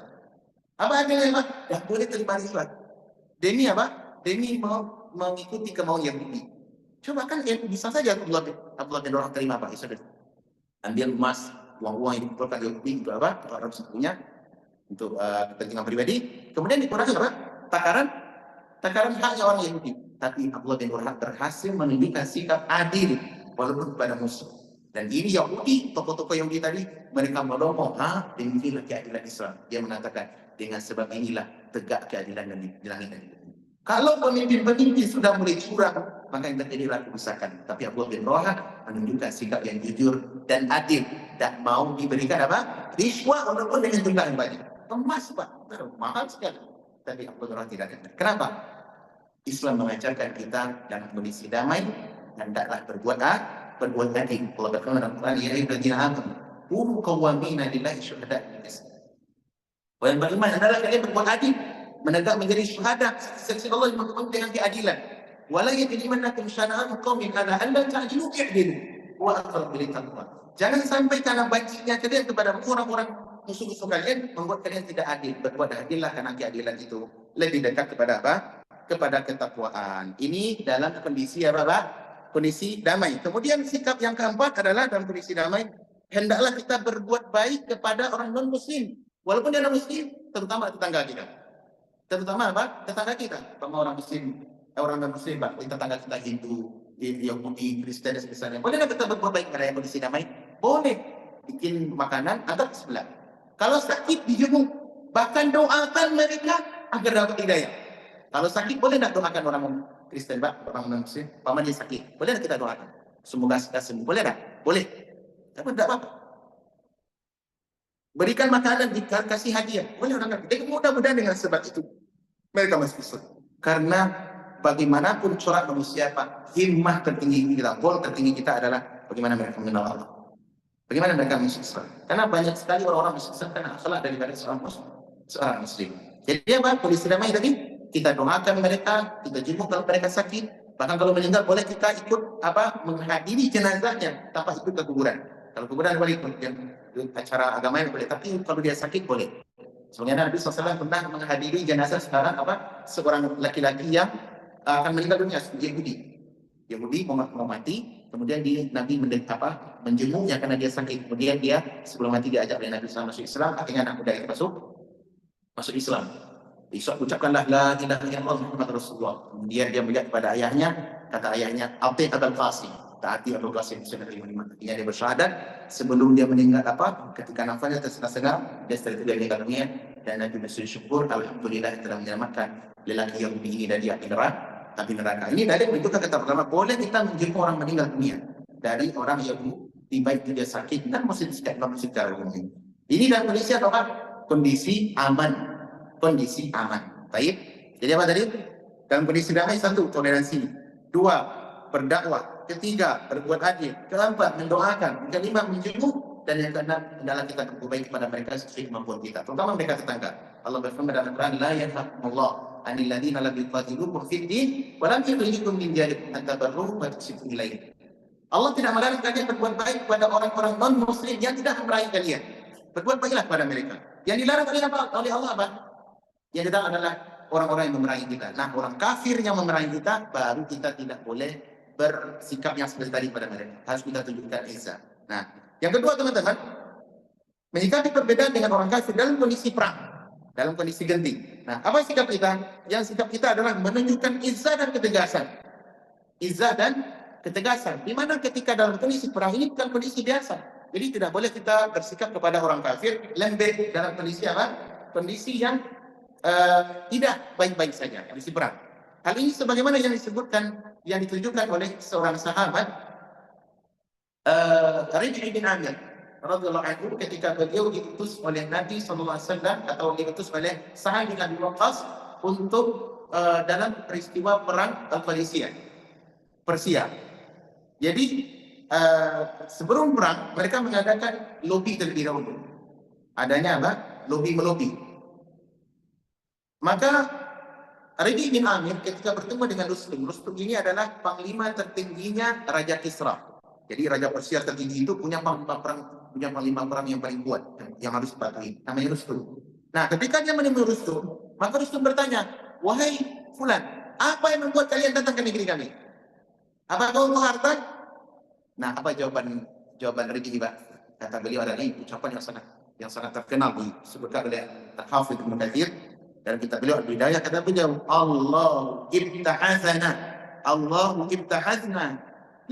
Apa adilnya Pak? Ya boleh terima riswah. Demi apa? Demi mau mengikuti kemauan Yahudi. Coba kan yang bisa saja Abdullah bin Rawahah terima Pak. Ambil emas, uang-uang yang dikumpulkan Yahudi untuk apa? Untuk orang punya, untuk kepentingan pribadi. Kemudian dikurangi apa? Takaran haknya orang Yahudi. Tapi Abdullah bin Rawahah berhasil menunjukkan sikap adil walaupun kepada musuh. Dan ini Yahudi, tokoh-tokoh Yahudi tadi, mereka melomong, dengan inilah keadilan Islam. Dia mengatakan, dengan sebab inilah tegak keadilan di langit dan di bumi. Kalau pemimpin-pemimpin sudah mulai curang, maka yang terjadilah kerusakan. Tapi Abdullah bin Rawahah menunjukkan sikap yang jujur dan adil, dan mau diberikan apa? Riswah walaupun dengan jumlah yang banyak. Emas Pak, mahal sekali. Tapi Abdullah bin Rawahah tidak akan. Kenapa? Islam mengajarkan kita dalam kondisi damai, dan tidaklah berbuat adil. Allah berfirman dalam Quran, ya ayyuhalladzina amanu kunu qawwamina lillahi syuhada'a bil qist. Yang beriman adalah kalian berbuat adil, menegak menjadi syuhada saksi Allah yang berhubung dengan keadilan. Wala yajrimannakum syana'anu qaumin ala alla ta'dilu i'dilu wa aqrabu littaqwa. Jangan sampai karena bancinya kalian kepada orang-orang musuh-musuh kalian membuat kalian tidak adil. Berbuat adillah karena keadilan itu lebih dekat kepada apa? Kepada ketakwaan. Ini dalam kondisi apa Pak? Kondisi damai. Kemudian sikap yang keempat adalah dalam kondisi damai, hendaklah kita berbuat baik kepada orang non-muslim. Walaupun dia non-muslim, terutama tetangga kita. Terutama apa? Tetangga kita. Sama orang muslim, orang non-muslim, Pak. Tetangga kita Hindu, Yahudi, Kristen, dan sebagainya. Boleh kita berbuat baik kepada yang kondisi damai? Boleh. Bikin makanan atau sebelah. Kalau sakit dijenguk, bahkan doakan mereka agar dapat hidayah. Kalau sakit boleh tak doakan orang Kristen, Pak, orang non-muslim? Paman dia sakit, boleh tak kita doakan? Semoga sembuh, boleh tak? Boleh. Tapi tidak apa-apa. Berikan makanan, dikasih hadiah, boleh orang kafir. Jadi mudah-mudahan dengan sebab itu mereka masuk Islam. Karena bagaimanapun corak manusia Pak, himmah tertinggi kita, goal tertinggi kita adalah bagaimana mereka mengenal Allah. Bagaimana mereka masuk Islam. Karena banyak sekali orang-orang masuk Islam karena akhlak daripada seorang muslim. Jadi apa? Kondisi damai tadi, kita doakan mereka, kita jemput kalau mereka sakit, Bahkan kalau meninggal boleh kita ikut menghadiri jenazahnya tanpa ikut ke kuburan. Kalau kuburan boleh ikut yang acara agama yang boleh, tapi kalau dia sakit boleh. Sebenarnya Nabi SAW pernah menghadiri jenazah seorang laki-laki yang akan meninggal dunia, Yahudi mau mati, kemudian Nabi menjenguknya karena dia sakit. Kemudian dia sebelum mati diajak oleh Nabi SAW masuk Islam, akhirnya anak muda itu masuk Islam. Besok ucapkanlah la ilaha illallah Muhammad Rasulullah. Kemudian dia melihat kepada ayahnya, kata ayahnya, "Ati Abul Qasim." Taati Abul Qasim sebagai imam. Dia bersyahadat sebelum dia meninggal ketika nafasnya tersengal-sengal, dia setelah itu dia meninggal dunia dan Nabi bersyukur alhamdulillah telah menyelamatkan lelaki Yahudi ini dari api neraka. Ini dari menunjukkan kata pertama, boleh kita menjenguk orang meninggal dunia dari orang Yahudi, baik itu dia sakit dan masih secara umum. Ini dalam kondisi apa? Kondisi aman. Baik. Jadi apa tadi? Dalam kondisi damai, satu, toleransi. Dua, berdakwah. Ketiga, berbuat adil. Keempat, mendoakan. Kelima, menjenguk. Dan yang keenam adalah kita berbuat kepada mereka sesuai kemampuan kita, terutama mereka tetangga. Allah berfirman dalam Al-Quran, la yanhakumullah 'anil ladzina lam yuqatilukum fid din wa lam yukhrijukum min diyarikum an tabarruhum wa tuqsitu ilaihim. Allah tidak melarang kalian berbuat baik kepada orang-orang non-muslim yang tidak memerangi kalian. Berbuat baiklah kepada mereka. Yang dilarang oleh Allah apa? Yang kita adalah orang-orang yang memerangi kita. Nah, orang kafir yang memerangi kita, baru kita tidak boleh bersikap yang seperti tadi pada mereka. Harus kita tunjukkan izah. Nah, yang kedua teman-teman, menyikapi perbedaan dengan orang kafir dalam kondisi perang, dalam kondisi genting. Nah, apa sikap kita? Yang sikap kita adalah menunjukkan izah dan ketegasan. Izah dan ketegasan. Di mana ketika dalam kondisi perang ini bukan kondisi biasa. Jadi tidak boleh kita bersikap kepada orang kafir lembek dalam kondisi apa? Kondisi yang tidak baik-baik saja, kondisi perang. Hal ini sebagaimana yang disebutkan, yang ditunjukkan oleh seorang sahabat, Rabi' bin Amir radhiyallahu anhu, ketika beliau diutus oleh Nabi SAW atau diutus oleh Sa'ad bin Abi Waqqas untuk dalam peristiwa perang Persia. Jadi sebelum perang mereka mengadakan lobby terlebih dahulu. Adanya apa? Lobby. Maka Rabi' bin Amir ketika bertemu dengan Rustum ini adalah panglima tertingginya Raja Kisra. Jadi Raja Persia tertinggi itu punya panglima perang yang paling kuat, yang harus dipatuhi, namanya Rustum. Nah, ketika dia menemui Rustum, maka Rustum bertanya, "Wahai Fulan, apa yang membuat kalian datang ke negeri kami? Apa kau mau harta?" Nah, apa jawaban Rabi' Pak? Kata beliau adalah ucapan yang sangat terkenal disebutkan oleh Hafidz Ibnu Katsir. Dan kita beliau Al-Bidayah, kata beliau, Allahu ibtahazna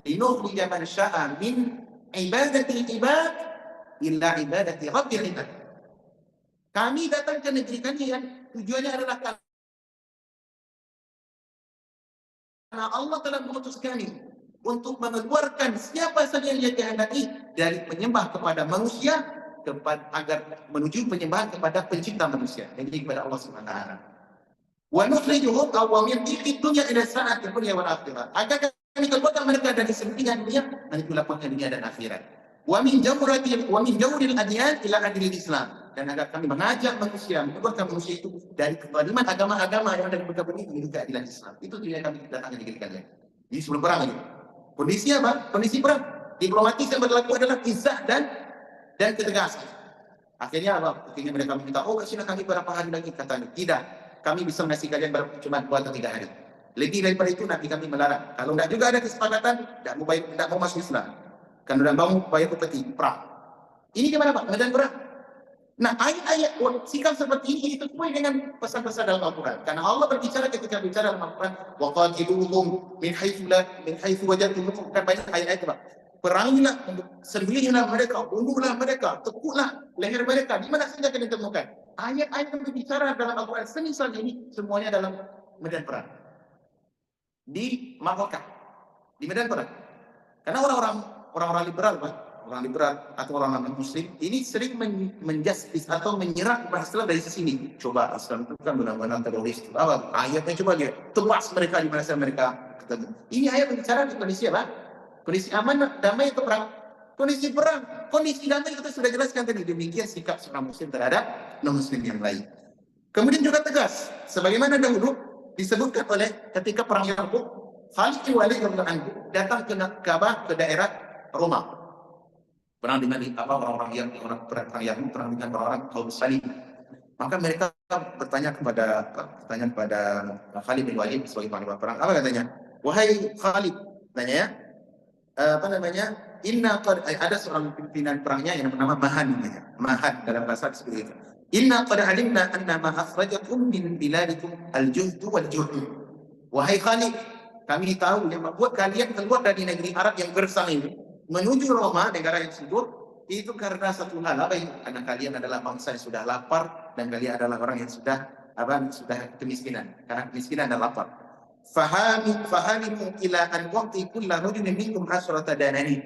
linukhrija man sya'a min ibadati ibad illa ibadati rabbil ibad. Kami datang ke negeri kalian, tujuannya adalah karena Allah telah mengutus kami untuk mengeluarkan siapa saja yang dia kehendaki dari penyembah kepada manusia agar menuju penyembahan kepada pencipta manusia, jadi kepada Allah Subhanahu wa taala. Wa nukhrijuhum awamir di dunya ila sa'ati dunya wal akhirah. Agar kami keluarkan mereka dari sempitnya dunia menuju lapangnya dunia dan akhirat. Wa min jawril adyan ila adil Islam. Dan agar kami mengajak manusia, mengeluarkan manusia itu dari kezaliman agama-agama yang ada di muka bumi menuju keadilan Islam. Itu tujuan kami datang ke negeri kalian. Jadi sebelum perang ini. Kondisi apa? Kondisi perang. Diplomatis yang berlaku adalah izah dan ketegasan. Akhirnya apa? Akhirnya mereka minta, kasihlah kami berapa hari lagi, katanya. Tidak, kami bisa mengasih kalian cuma 2 atau 3 hari. Lebih daripada itu nanti kami melarang. Kalau tidak juga ada kesepakatan, tidak mau masuk Islam. Karena tidak mau bayar upeti perang. Ini gimana Pak? Medan perang. Nah, ayat-ayat sikap seperti ini itu sesuai dengan pesan-pesan dalam Al-Quran. Karena Allah berbicara ketika bicara dalam Al-Quran, waqatiluhum min haitsu wajadtumuhum, kan banyak ayat-ayat Pak. Perangilah, sembelihlah mereka, bunuhlah mereka, tekuklah leher mereka, di mana saja kalian temukan. Ayat-ayat yang berbicara dalam Al-Quran semisal ini semuanya dalam medan perang. Di Makkah, di medan perang. Karena orang-orang liberal, Pak, orang liberal atau orang non-muslim ini sering menjustis atau menyerang Islam dari sisi ini. Coba Islam itu kan benar-benar teroris. Ayatnya coba dia tewas mereka di mana saja mereka ketemu. Ini ayat berbicara di kondisi apa? Kondisi aman, damai atau perang? Kondisi perang, kondisi damai kita sudah jelaskan tadi. Demikian sikap seorang muslim terhadap non-muslim yang lain. Kemudian juga tegas, sebagaimana dahulu disebutkan oleh ketika perang Yarmuk, Khalid bin Walid radhiyallahu anhu datang ke daerah Roma. Perang dengan orang-orang yang perang dengan orang-orang kaum Salim. Maka mereka bertanya kepada Khalid bin Walid sebagai panglima perang. Apa katanya? Wahai Khalid, tanya ya, ada seorang pimpinan perangnya yang bernama Mahan namanya. Mahan dalam bahasa seperti itu. Inna qad alimna anna ma akhrajakum min biladikum al-juhd wal-juhd. Wahai Khalid, kami tahu yang membuat kalian keluar dari negeri Arab yang gersang ini menuju Roma, negara yang subur, itu karena satu hal. Apa itu? Karena kalian adalah bangsa yang sudah lapar dan kalian adalah orang yang sudah kemiskinan. Karena kemiskinan dan lapar. Fahamimu ila an waqti kulla rajulin minkum asrata danani.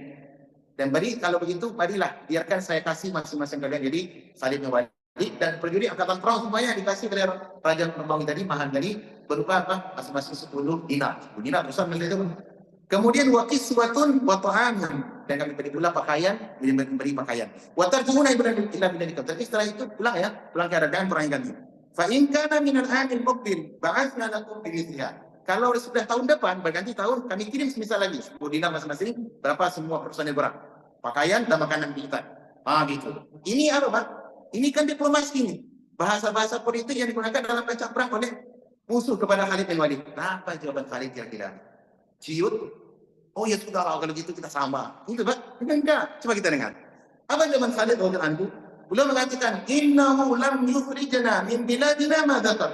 Dan kalau begitu, marilah biarkan saya kasih masing-masing kalian. Jadi Khalid bin Walid dan prajurit angkatan perang semuanya dikasih oleh Raja Romawi tadi, Mahan tadi, berupa apa? Masing-masing 10 dinar. 10 dinar besar itu. Kemudian wa kiswatun wa ta'amun, dan kami beri pula pakaian, beri pakaian. Wa tarjumuna ila biladikum. Tapi setelah itu pulang ke keadaan perang kami. Fa in kana min al-'amil muqbil ba'athna lakum bimithliha. Kalau sudah tahun depan, berganti tahun, kami kirim semisal lagi 10 dinar masing-masing, berapa semua personil perang. Pakaian dan makanan kita. Gitu. Ini apa, Pak? Ini kan diplomasi ini. Bahasa-bahasa politik yang digunakan dalam rancang perang oleh musuh kepada Khalid bin Walid. Apa jawaban Khalid kira-kira? Ciut? Oh ya sudah, kalau gitu kita sama. Itu Pak? Enggak. Coba kita dengar. Apa jawaban Khalid radhiyallahu anhu? Beliau mengatakan, innahu lam yukhrijana min biladina ma dzakar.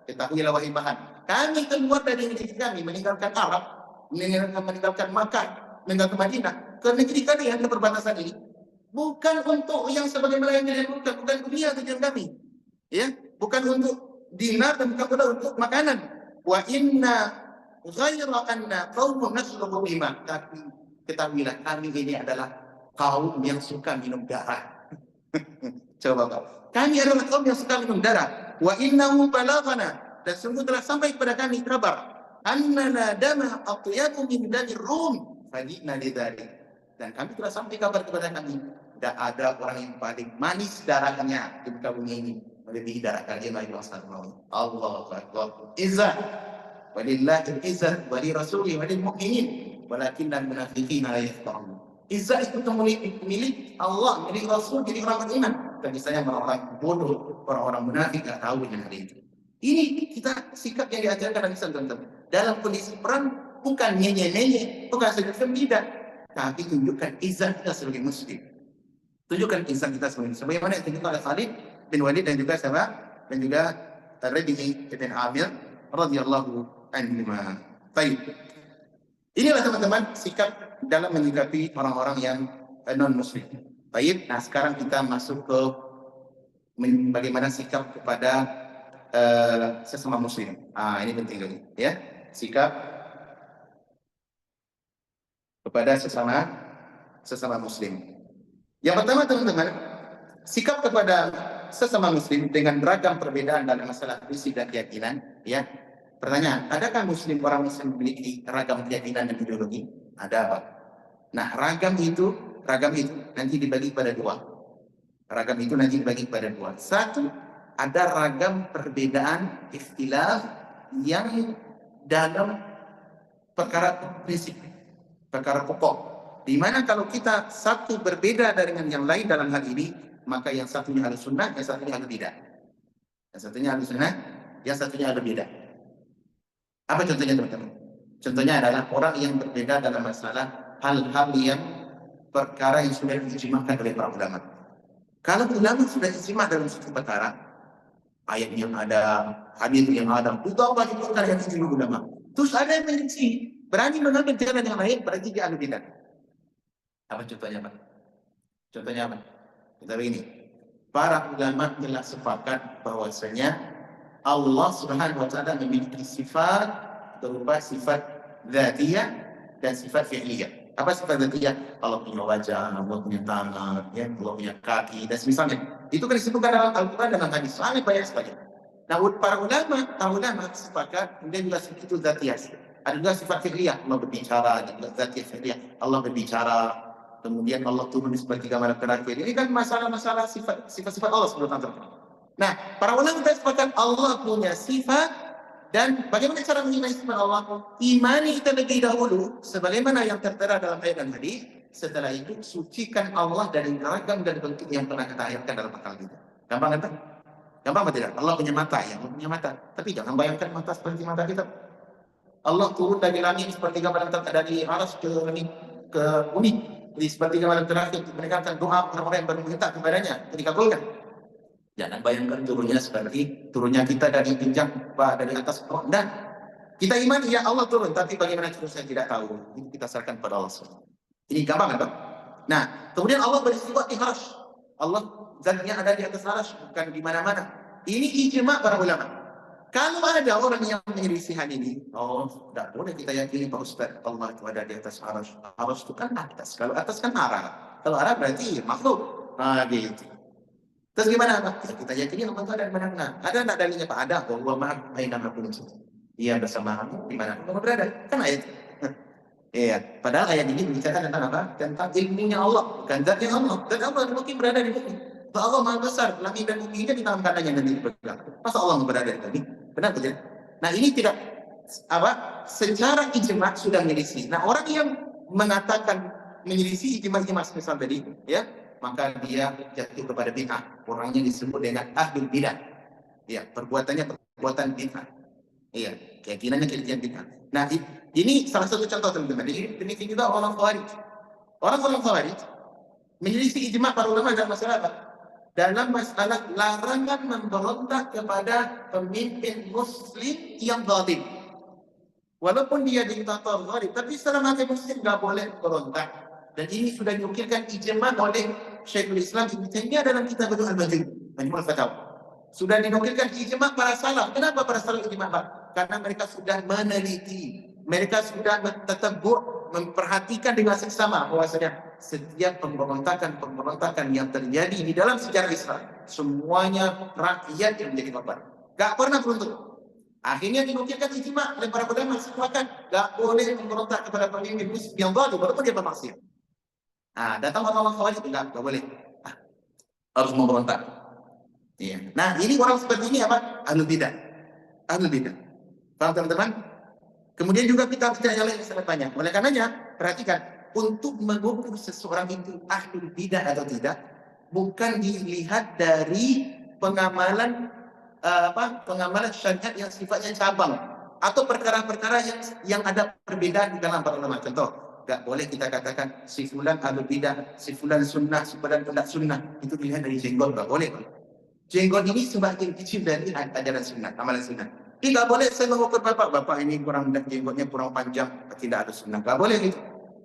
Ketahuilah wahai Mahan, kami keluar dari negeri kami, meninggalkan Arab, meninggalkan Makkah, meninggalkan Madinah, ke negeri kalian, ke perbatasan ini, bukan untuk yang sebagaimana yang dilakukan, bukan dunia tujuan kami, ya, bukan untuk dinar dan bukan pula untuk makanan. Wa inna ghayra anna qaumun nasrubu bima. Tapi ketahuilah kami ini adalah kaum yang suka minum darah. Coba Pak. Kami adalah kaum yang suka minum darah. Wa innahu balaghana, dan sungguh telah sampai kepada kami kabar annana dama aqyakum min dari Rum fajina lidzalik. Dan kami telah sampai kabar kepada kami, tidak ada orang yang paling manis darahnya di muka bumi ini melebihi darah kalian wahai bangsa Romawi. Allahu Akbar. Izzah walillahi izzah wa li rasuli wa lil mu'minin walakinnal munafiqina la yafqahun. Izzah itu milik Allah, milik Rasul, milik orang beriman. Dan misalnya orang-orang bodoh, orang-orang munafik tidak tahu yang hari itu. Ini kita sikap yang diajarkan Nabi SAW. Dalam kondisi perang, bukan nyenye-nyenye, bukan sekedar tidak, tapi tunjukkan izzah kita sebagai muslim. Tunjukkan izzah kita sebagai muslim. Bagaimana yang tunjukkan oleh Khalid bin Walid dan juga siapa? Dan juga Rabi'i bin Amir radhiyallahu anhu. Baik. Inilah teman-teman sikap dalam menyikapi orang-orang yang non-muslim. Baik, nah sekarang kita masuk ke bagaimana sikap kepada sesama muslim. Ini penting lagi, ya. Sikap kepada sesama muslim. Yang pertama teman-teman, sikap kepada sesama muslim dengan beragam perbedaan dalam masalah prinsip dan keyakinan, ya. Pertanyaan, adakah orang muslim memiliki ragam keyakinan dan ideologi? Ada, Pak. Nah, ragam itu nanti dibagi pada dua. Ragam itu nanti dibagi pada dua. Satu, ada ragam perbedaan istilah yang dalam perkara prinsip, perkara pokok. Di mana kalau kita satu berbeda dengan yang lain dalam hal ini, maka yang satunya Ahlus Sunnah, yang satunya Ahlus Bidah. Yang satunya Ahlus Sunnah, yang satunya Ahlus Bidah. Apa contohnya teman-teman? Contohnya adalah orang yang berbeda dalam masalah hal-hal yang perkara yang sudah diijma'kan oleh para ulama. Kalau ulama sudah ijma' dalam suatu perkara, ayat yang ada, hadis yang ada, itu apa itu perkara yang ijma' ulama. Terus ada yang menyelisih, berani mengambil jalan yang lain, berarti dia ahli bidah. Apa contohnya, Pak? Contohnya apa? Kita begini. Para ulama telah sepakat bahwasanya Allah Subhanahu wa taala memiliki sifat berupa sifat dzatiyah dan sifat fi'liyah. Apa sifat dzatiyah? Allah punya wajah, Allah punya tangan, ya, Allah punya kaki, dan semisalnya. Itu kan disebutkan dalam Al-Quran, dalam hadis. Sangat banyak sekali. Nah, para ulama sepakat, kemudian juga itu dzatiyah. Ada juga sifat fi'liyah, Allah berbicara, ada juga dzatiyah fi'liyah. Allah berbicara, kemudian Allah turun di sepertiga malam terakhir. Ini kan masalah-masalah sifat-sifat Allah Subhanahu wa taala. Nah, para ulama sepakat Allah punya sifat Dan bagaimana cara mengimani sifat Allah? Imani kita lebih dahulu, sebagaimana yang tertera dalam ayat dan hadis. Setelah itu, sucikan Allah dari ragam dan bentuk yang pernah kita ayatkan dalam akal kita. Gampang kan? Gampang atau tidak? Allah punya mata, yang punya mata. Tapi jangan bayangkan mata seperti mata kita. Allah turun dari langit seperti gambaran dari aras ke langit ke bumi. Jadi seperti gambaran terakhir mereka akan doa orang-orang yang berminta kepadanya dikabulkan. Jangan bayangkan turunnya seperti turunnya kita dari jenjang dari atas ke bawah. Dan kita imani ya Allah turun, tapi bagaimana turun saya tidak tahu. Ini kita serahkan pada Allah. Ini gampang kan? Nah, kemudian Allah beristiwa di arasy. Allah zatnya ada di atas arasy, bukan di mana-mana. Ini ijma para ulama. Kalau ada orang yang menyelisih hal ini, oh, tidak boleh kita yakini Pak Ustaz, Allah itu ada di atas arasy. Arasy itu kan atas. Kalau atas kan arah. Kalau arah berarti makhluk. Nah, gitu. Terus gimana Pak? Ya, kita yakini Allah itu ada di mana-mana. Ada enggak dalilnya Pak? Ada. Bahwa ma'ak aina ma kuntum. Dia bersamamu di mana kamu berada. Kan ayat. Iya, padahal ayat ini berbicara tentang apa? Tentang ilmunya Allah, bukan zatnya Allah. Dan Allah mungkin berada di bumi. Allah Maha Besar, langit dan bumi ini di dalam kanan yang nanti dipegang. Masa Allah berada di bumi? Benar tidak? Nah, ini tidak apa? Secara ijma sudah menyelisih. Nah, orang yang mengatakan menyelisih ijma misal tadi, ya, maka dia jatuh kepada bid'ah. Orangnya disebut dengan ahlul bid'ah. Ya, perbuatannya perbuatan bid'ah. Iya, keyakinannya keyakinan bid'ah. Nah, ini salah satu contoh teman-teman. Demikian juga orang Khawarij. Orang-orang Khawarij menyelisih ijma para ulama dalam masalah apa? Dalam masalah larangan memberontak kepada pemimpin Muslim yang zalim. Walaupun dia diktator zalim, tapi selama dia Muslim nggak boleh berontak. Dan ini sudah diukirkan ijma oleh Syekhul Islam Ibnu Taimiyah dalam kitab Al-Majmu', Majmu' al-Fatawa. Sudah dinukilkan ijma para salaf. Kenapa para salaf ijma? Karena mereka sudah meneliti, mereka sudah bertatabbu', memperhatikan dengan seksama bahwasanya setiap pemberontakan yang terjadi di dalam sejarah Islam semuanya rakyat yang menjadi korban. Gak pernah beruntung. Akhirnya dinukilkan ijma oleh para ulama sepakat gak boleh memberontak kepada pemimpin muslim yang zalim walaupun dia bermaksiat. Nah, datang orang-orang Khawarij enggak boleh. Harus memberontak. Iya. Nah, ini orang seperti ini apa? Ahlul bidah. Ahlul bidah. Paham teman-teman? Kemudian juga kita yang lain sangat banyak. Oleh karenanya, perhatikan, untuk mengukur seseorang itu ahlul bidah atau tidak, bukan dilihat dari pengamalan pengamalan syariat yang sifatnya cabang atau perkara-perkara yang ada perbedaan di dalam para ulama. Contoh, nggak boleh kita katakan si fulan ahlul bidah, si fulan sunnah, si fulan tidak sunnah. Itu dilihat dari jenggot, nggak boleh. Jenggot ini sebagian kecil dari ajaran sunnah, amalan sunnah. Tidak boleh saya mengukur bapak ini kurang jenggotnya kurang panjang, tidak ada sunnah. Gak boleh gitu.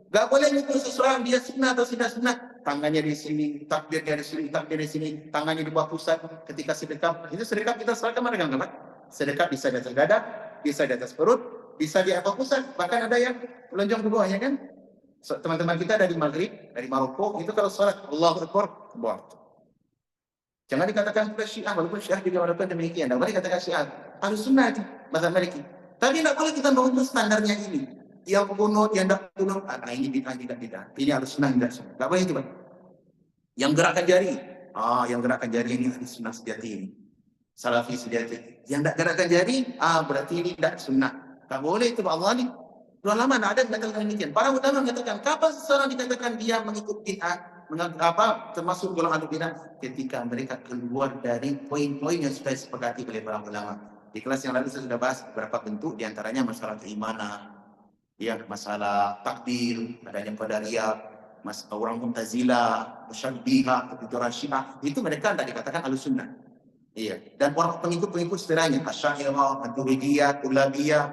Gak boleh mengukur seseorang dia sunnah atau tidak sunnah. Tangannya di sini, takbirnya di sini, takbir di sini, tangannya di bawah pusat ketika sedekap. Itu sedekap kita serahkan mereka enggak? Sedekap bisa di atas dada, bisa di atas perut, bisa di bawah pusat. Bahkan ada yang lonjong ke bawah, ya kan? Teman-teman kita dari Maghrib, dari Maroko, itu kalau sholat Allahu Akbar ke bawah. Jangan dikatakan pula Syiah, walaupun Syiah juga melakukan demikian. Tidak boleh dikatakan Syiah. Ahlus Sunnah itu, mazhab Maliki. Tapi tidak boleh kita mengukur standarnya ini. Yang kunut, yang tidak kunut, ini bid'ah, tidak bid'ah. Ini Ahlus Sunnah, tidak Sunnah. Tidak boleh itu, Pak. Yang gerakan jari, yang gerakan jari ini Ahlus Sunnah sejati ini. Salafi sejati. Yang tidak gerakan jari, berarti ini tidak Sunnah. Tidak boleh itu, Pak Allah ini. Sudah lama tidak ada mengatakan demikian. Para ulama mengatakan, kapan seseorang dikatakan dia mengikut bid'ah? Termasuk golongan ahli bidah ketika mereka keluar dari poin-poin yang sudah disepakati oleh para ulama. Di kelas yang lalu saya sudah bahas beberapa bentuk, diantaranya masalah keimanan, ya, masalah takdir, adanya qadariyah, masalah orang Mu'tazilah, Musyabbiha, kebetulan Syiah, itu mereka tidak dikatakan Ahlus Sunnah. Iya, dan orang pengikut-pengikut setelahnya, Asy'ariyah, Maturidiyah, Kullabiyah,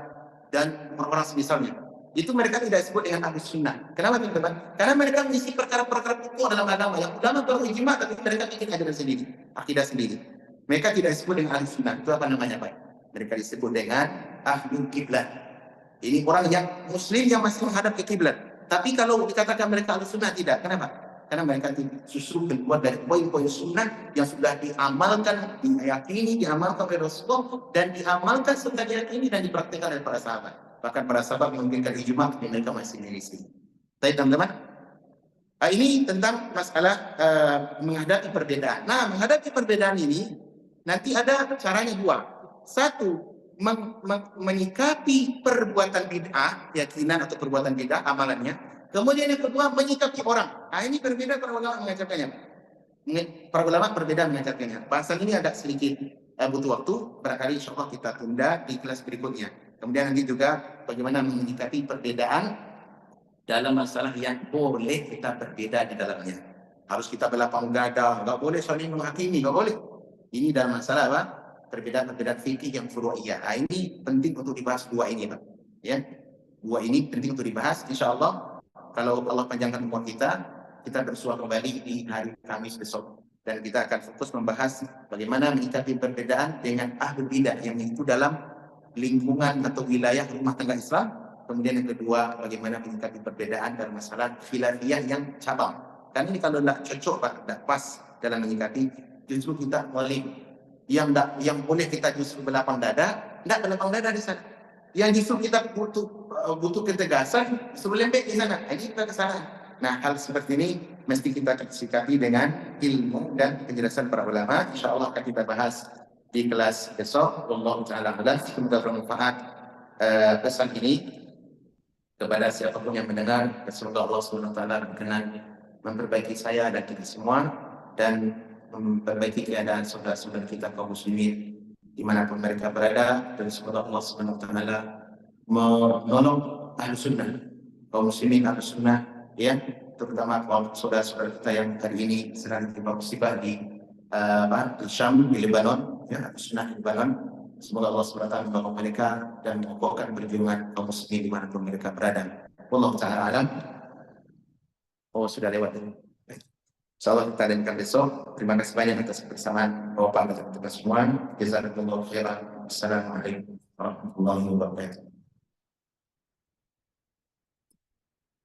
dan orang-orang semisalnya. Itu mereka tidak disebut dengan Ahlus Sunnah. Kenapa teman-teman? Karena mereka mengisi perkara-perkara pokok dalam agama yang ulama baru ijma, tapi mereka bikin ajaran sendiri, akidah sendiri. Mereka tidak disebut dengan Ahlus Sunnah. Itu apa namanya, Pak? Mereka disebut dengan Ahlul Kiblat. Ini orang yang Muslim yang masih menghadap ke kiblat. Tapi kalau dikatakan mereka Ahlus Sunnah, tidak. Kenapa? Karena mereka justru keluar dari poin-poin sunnah yang sudah diamalkan, diyakini, diamalkan oleh Rasulullah, dan diamalkan serta diyakini dan dipraktikkan oleh para sahabat. Bahkan para sahabat menginginkan ijma, tapi mereka masih menyelisih. Baik teman-teman, ini tentang masalah menghadapi perbedaan. Nah, menghadapi perbedaan ini nanti ada caranya dua. Satu, menyikapi perbuatan bid'ah, keyakinan atau perbuatan bid'ah, amalannya. Kemudian yang kedua, menyikapi orang. Ini berbeda para ulama mengajarkannya. Para ulama berbeda mengajarkannya. Bahasan ini agak sedikit butuh waktu. Barangkali insya Allah kita tunda di kelas berikutnya. Kemudian nanti juga bagaimana menyikapi perbedaan dalam masalah yang boleh kita berbeda di dalamnya. Harus kita berlapang dada, nggak boleh saling menghakimi, nggak boleh. Ini dalam masalah apa? Perbedaan-perbedaan fikih yang furu'iyah. Ini penting untuk dibahas dua ini, Pak. Ya, dua ini penting untuk dibahas. Insya Allah, kalau Allah panjangkan umur kita bersua kembali di hari Kamis besok. Dan kita akan fokus membahas bagaimana menyikapi perbedaan dengan ahlul bidah yang itu dalam lingkungan atau wilayah rumah tangga Islam. Kemudian yang kedua, bagaimana menyikapi perbedaan dalam masalah khilafiyah yang cabang. Karena ini kalau tidak cocok, Pak, tidak pas dalam menyikapi, justru kita boleh yang boleh kita justru berlapang dada, tidak berlapang dada di sana. Yang justru kita butuh ketegasan, justru lembek di sana. Ini kita kesalahan. Nah, hal seperti ini mesti kita sikapi dengan ilmu dan penjelasan para ulama. Insya Allah akan kita bahas di kelas besok. Wallahu ta'ala a'lam. Semoga bermanfaat pesan ini kepada siapapun yang mendengar. Semoga Allah SWT berkenan memperbaiki saya dan kita semua, dan memperbaiki keadaan saudara-saudara kita kaum muslimin dimanapun mereka berada, dan semoga Allah SWT menolong ahlu sunnah, kaum muslimin ahlu sunnah, terutama kaum saudara-saudara kita yang hari ini sedang tertimpa musibah di Syam, di Lebanon, ahlu sunnah di Lebanon. Semoga Allah SWT membangun mereka dan mengokohkan perjuangan kaum muslimin dimanapun mereka berada. Wallahu ta'ala alam. Oh, sudah lewat ini. InsyaAllah kita lanjutkan besok. Terima kasih banyak atas kebersamaan Bapak dan teman-teman semua. Jazakumullah khairan. Assalamualaikum warahmatullahi wabarakatuh.